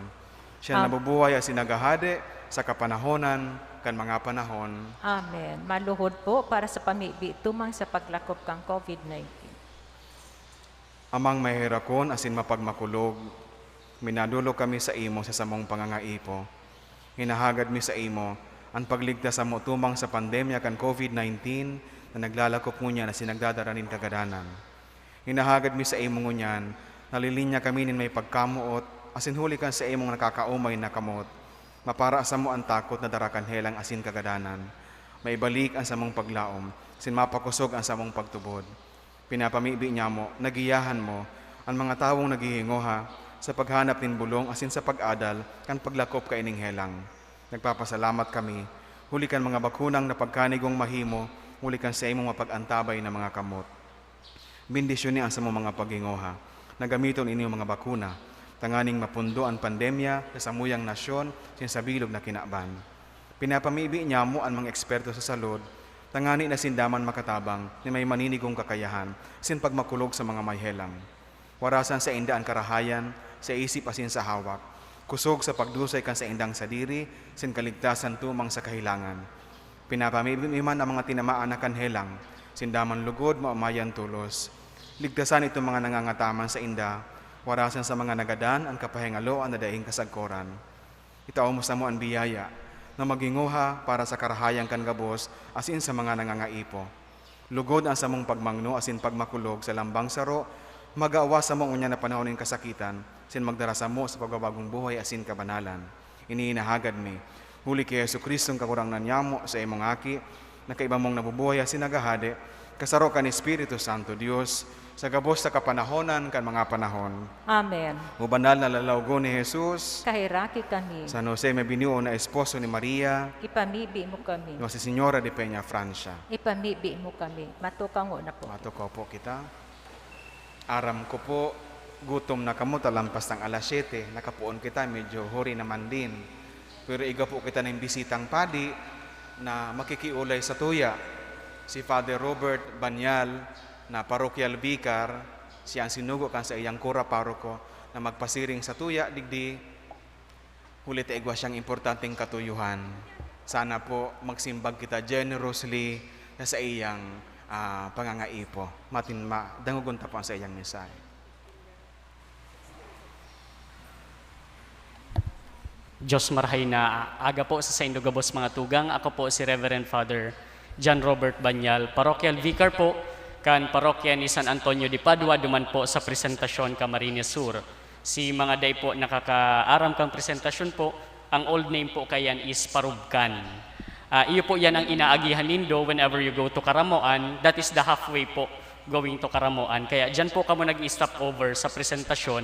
Siya nabubuhay as sinagahade sa kapanahonan kan mga panahon. Amen. Maluhod po para sa pamibi tumang sa paglakop kang COVID-19. Amang mahirakon asin mapagmakulog, minadulo kami sa imo sa samong pangangaipo. Hinahagad mi sa imo ang pagligtas sa mo tumang sa pandemya kan COVID-19 na naglalakop ngunya na sinagdadaranin kagadanan. Hinahagad mi sa imo ngunyan, nalilinya kami nin may pagkamuot, asin huli kan sa imong nakakaumay na kamot. Mapara sa mo ang takot na darakan helang asin kagadanan. Maibalik ang samong paglaom, sin mapakusog ang samong pagtubod. Pinapamibi niya mo, nagiyahan mo, ang mga tawong naghihingoha sa paghanap nin bulong asin sa pag-adal kan paglakop ka ining helang. Nagpapasalamat kami, huli kan mga bakunang na pagkanigong mahimo, huli kan sa imong mapag-antabay na mga kamot. Bindisyon niya ang sa mga paghingoha, nagamiton inyong mga bakuna, tanganing mapundo ang pandemya sa samuyang nasyon sin sa bilog na kinaban. Pinapamibi niya mo ang mga eksperto sa salud, tangani na sindaman makatabang ni may maninigong kakayahan, sin pagmakulog sa mga mayhelang. Warasan sa inda ang karahayan, sa isip asin sa hawak, kusog sa pagdusay kan sa indang sadiri, sin kaligtasan tumang sa kahilangan. Pinapamibiman ang mga tinamaan na kanhelang, sindaman lugod maamayan tulos. Ligtasan itong mga nangangataman sa inda, warasan sa mga nagadan ang kapahingaloan na daing kasagkoran. Itao mo sa mo ang biyaya, na maginguha para sa karahayang kan gabos asin sa mga nangangaipo. Lugod ang samong pagmangno asin pagmakulog sa lambang saro, mag-aawa sa mong unya na panahonin kasakitan, sin magdara sa mo sa pagbabagong buhay asin kabanalan. Iniinahagad mi, huli kay Jesucristong kakurangnan niya mo sa imong aki, na kaiba mong nabubuhay asin nagahade, kasaro ka ni Espiritu Santo Dios, sa gabos sa kapanahonan kan mga panahon. Amen. Ubanal na lalawgo ni Jesus, Kahiraki kami. San Jose may binuo na esposo ni Maria, Ipamibi mo kami. Nuestra Señora de Peñafrancia. Ipamibi mo kami. Matukango na po. Mato ko po kita. Aram ko po, gutom na kamo talampas ng alas 7. Nakapuon kita, medyo huri naman din. Pero iga po kita ng bisitang padi na makikiulay sa tuya. Si Father Robert Banyal, na parokyal vicar, siya ang sinugo kan sa iyang kura paroko na magpasiring sa tuya, digdi huli taigwa siyang importanteng katuyuhan. Sana po magsimbag kita generously na sa iyang pangangaipo. Matinma, dangugon ta po sa iyang mensahe. Diyos marahay na aga po sa Saint Gabos mga tugang. Ako po si Reverend Father John Robert Banyal, parokyal vicar po kan parokya ni San Antonio de Padua, duman po sa presentasyon Camarines Sur. Si mga day po nakakaaram kang presentasyon po, ang old name po kayan is Parubkan. Iyo po yan ang inaagihan nindo whenever you go to Karamoan, that is the halfway po going to Karamoan. Kaya dyan po kamo nag-stop over sa presentasyon.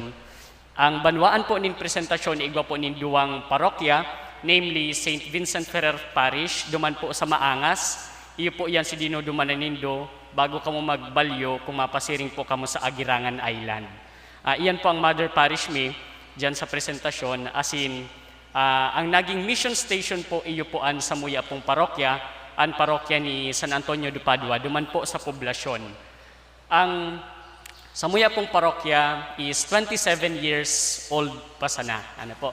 Ang banwaan po nin presentasyon, igwa po nin duwang parokya, namely St. Vincent Ferrer Parish, duman po sa Maangas. Iyo po yan si Dino dumanan nindo, bago kamo magbalyo, kung mapasiring po kamo sa Agirangan Island. Iyan po ang Mother Parish mi, dyan sa presentasyon, asin ang naging mission station po iyo po an sa muya pong parokya, ang parokya ni San Antonio de Padua, duman po sa poblasyon. Ang sa muya pong parokya is 27 years old pa sana. Ano po?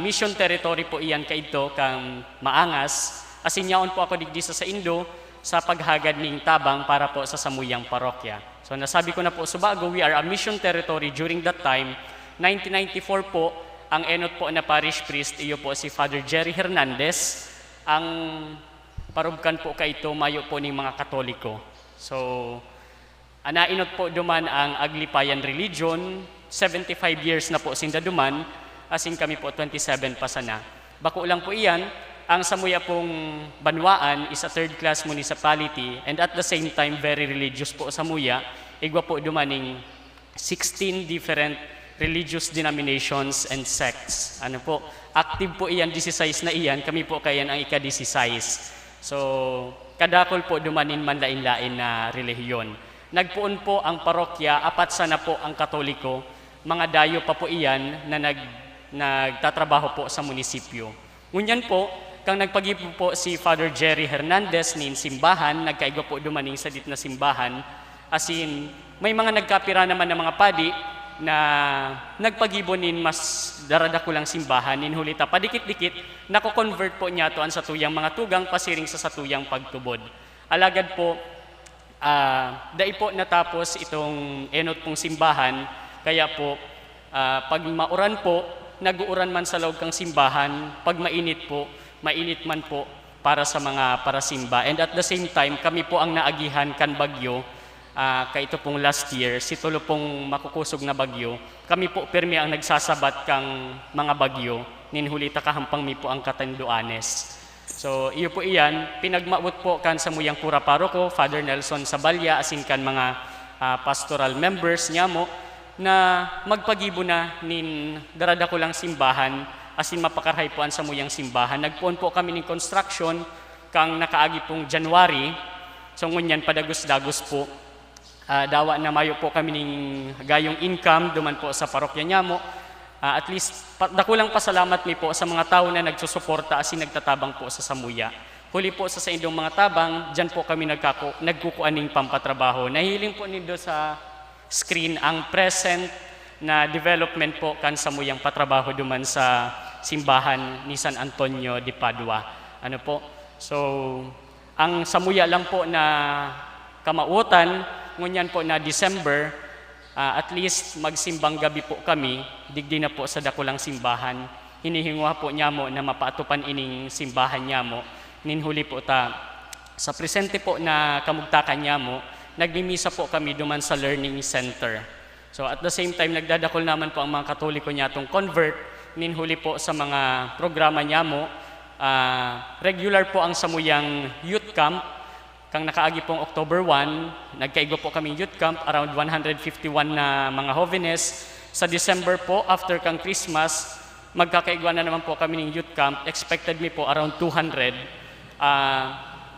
Mission territory po iyan kaito kang Maangas, asin yaon po ako digdi sa Indo, sa paghagad ning tabang para po sa samuyang parokya. So nasabi ko na po, subago, we are a mission territory during that time. 1994 po, ang enot po na parish priest, iyo po si Father Jerry Hernandez. Ang parubkan po kaito, mayo po ning mga Katoliko. So, anainot po duman ang Aglipayan religion, 75 years na po sinda duman, asin kami po 27 pa sana. Bako lang po iyan, ang samuya pong banwaan is a third-class municipality and at the same time very religious po samuya. Igwa po dumaning 16 different religious denominations and sects. Ano po, active po iyan 16 na iyan, kami po kayan ang ika-16. So, kadakol po dumanin man lain-lain na relihiyon. Nagpuon po ang parokya, apat sana po ang Katoliko, mga dayo pa po iyan na nagtatrabaho po sa munisipyo. Ngunyan po, kang nagpagipo po si Father Jerry Hernandez nin simbahan, nagkaigo po dumaning sa dit na simbahan, as in, may mga nagkapira naman ng mga padi na nagpagibo nin mas darada ko lang simbahan, nin hulita padikit-dikit, nako-convert po niya to an sa tuyang mga tugang pasiring sa satuyang pagtubod. Alagad po, dai po natapos itong enot pong simbahan, kaya po, pag mauran po, nag-uuran man sa loob kang simbahan, pag mainit po, mainit man po para sa mga parasimba. And at the same time, kami po ang naagihan kan bagyo, kay ito pong last year, si tulo pong makukusog na bagyo, kami po pirmi ang nagsasabat kang mga bagyo, ninhulita kahampang mi po ang Katanduanes. So, iyo po iyan, pinagmaut po kan sa muyang pura paroko, Father Nelson Sabalya, asin kan mga pastoral members niya mo, na magpagibo na nin darada ko lang simbahan, asin mapakarhay po an sa muyang simbahan. Nagpuon po kami ng construction kang nakaagi pong January, so ngunyan padagos-dagos po. Dawa na mayo po kami ng gayong income duman po sa parokya niya mo. At least, dakulang pasalamat mi po sa mga tao na nagsusuporta asin nagtatabang po sa samuya. Huli po sa indong mga tabang, dyan po kami nagkukuaning pampatrabaho. Nahiling po nindo sa screen ang present na development po kan samuyang patrabaho duman sa simbahan ni San Antonio de Padua. Ano po? So, ang samuya lang po na kamautan, ngunyan po na December, at least magsimbang gabi po kami, digdi na po sa dakulang simbahan. Hinihingwa po niya mo na mapaatupan ining simbahan niya mo. Ninhuli po ta, sa presente po na kamugtakan niya mo, nagmimisa po kami duman sa learning center. So at the same time, nagdadakol naman po ang mga Katoliko niya itong convert. Ninhuli po sa mga programa niya mo, regular po ang samuyang youth camp. Kang nakaagi pong October 1, nagkaigo po kami youth camp, around 151 na mga jóvenes. Sa December po, after kang Christmas, magkakaigwa na naman po kami ng youth camp. Expected me po around 200.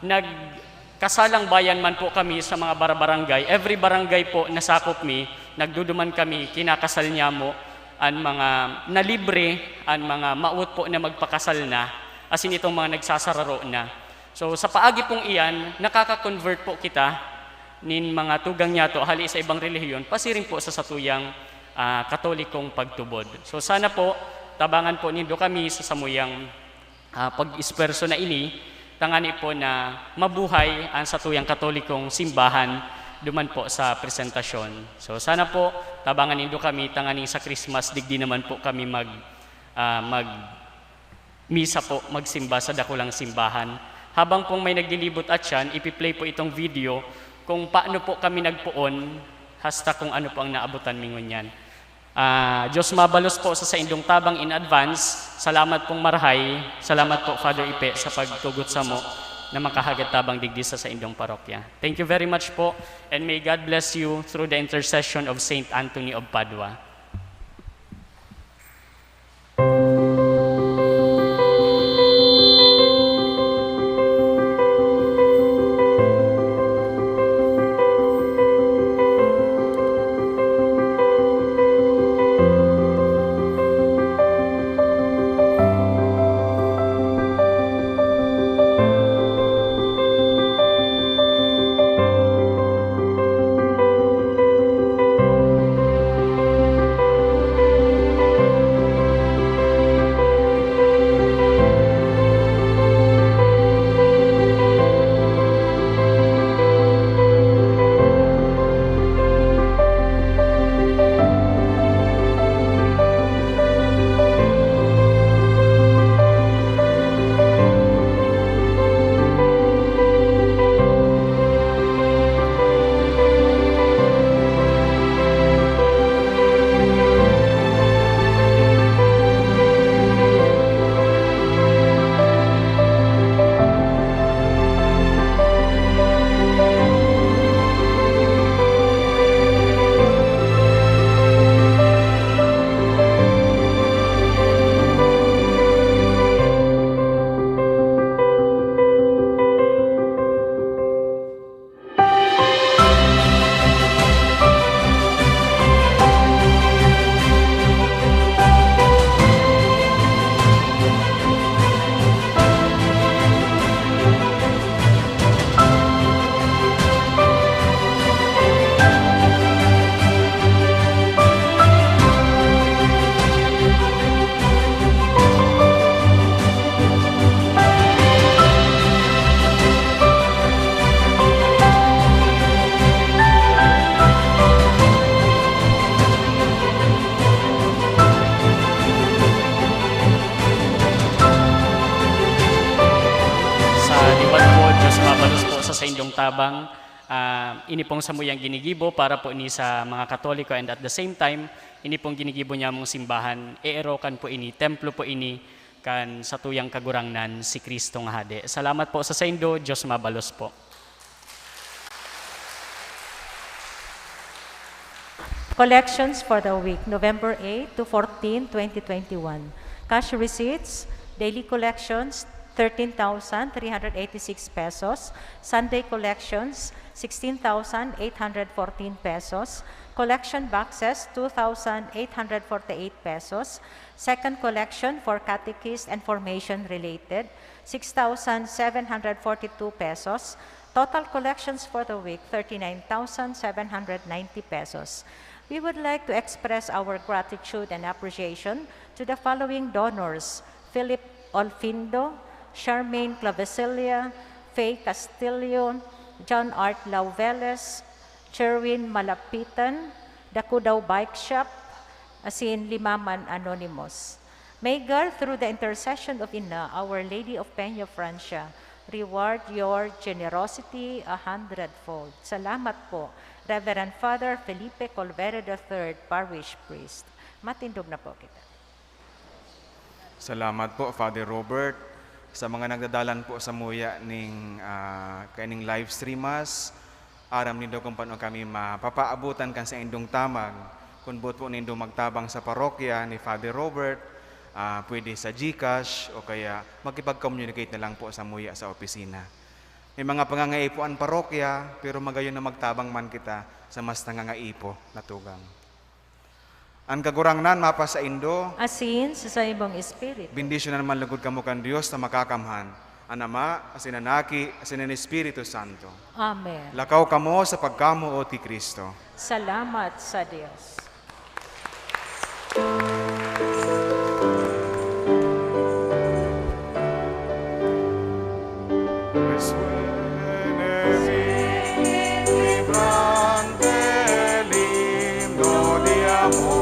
Nagkasalang bayan man po kami sa mga barangay. Every barangay po nasakop mi, nagduduman kami, kinakasal niya mo, ang mga nalibre, ang mga maut po na magpakasal na, asin itong mga nagsasararo na. So sa paagi pong iyan, nakaka-convert po kita nin mga tugang niya to hali sa ibang relihiyon, pasiring po sa satuyang Katolikong pagtubod. So sana po, tabangan po nindo kami sa samuyang pag-isperso na ini, tangani po na mabuhay ang satuyang Katolikong simbahan duman po sa presentasyon. So sana po, tabangan nindo kami, tangani sa Christmas, digdi naman po kami misa po, magsimba sa dakulang simbahan. Habang pong may nagdilibot at yan, ipi-play po itong video kung paano po kami nagpuon, hasta kung ano po ang naabutan mingon yan. Diyos mabalos po sa indong tabang in advance. Salamat pong marhay. Salamat po, Father Ipe, sa pagtugot sa mo na makahagat tabang digdi sa indong parokya. Thank you very much po, and may God bless you through the intercession of Saint Anthony of Padua. matabang. Ini pong samuyang ginigibo para po ini sa mga Katoliko, and at the same time, ini pong ginigibo niya mong simbahan, erokan po ini, templo po ini, kan sa tuyang kagurangnan si Kristo nga hade. Salamat po sa saindo, Diyos mabalos po. Collections for the week, November 8 to 14, 2021. Cash receipts, daily collections, 13,386 pesos. Sunday collections, 16,814 pesos. Collection boxes, 2,848 pesos. Second collection for catechist and formation related, 6,742 pesos. Total collections for the week, 39,790 pesos. We would like to express our gratitude and appreciation to the following donors: Philip Olfindo, Charmaine Clavecelia, Faye Castillo, John Art Lauveles, Cherwin Malapitan, Dakudaw Bike Shop, asin Limaman Anonymous. May God, through the intercession of Ina, Our Lady of Peñafrancia, reward your generosity 100-fold. Salamat po, Reverend Father Felipe Culvera III, Parish Priest. Matindog na po kita. Salamat po, Father Robert, sa mga nagdadalan po sa muya kaning live streamas. Aram nindo kung paano kami mapapaabutan kan sa indong tamag. Kung buot po nindo magtabang sa parokya ni Father Robert, pwede sa GCash o kaya makipag-communicate na lang po sa muya sa opisina. May mga pangangaipuan parokya, pero magayon na magtabang man kita sa mas nangangaipo na tugang. Ang kagurangnan mapa sa Indo, asin sa imong espiritu. bendisyonan man lugod kamo kan Dios na makakamhan, ang Ama, asin ang Naki, asin ang Espiritu Santo. Amen. Lakaw kamo sa pagkamo o ti Kristo. Salamat sa Diyos. Grande l'imno di amore.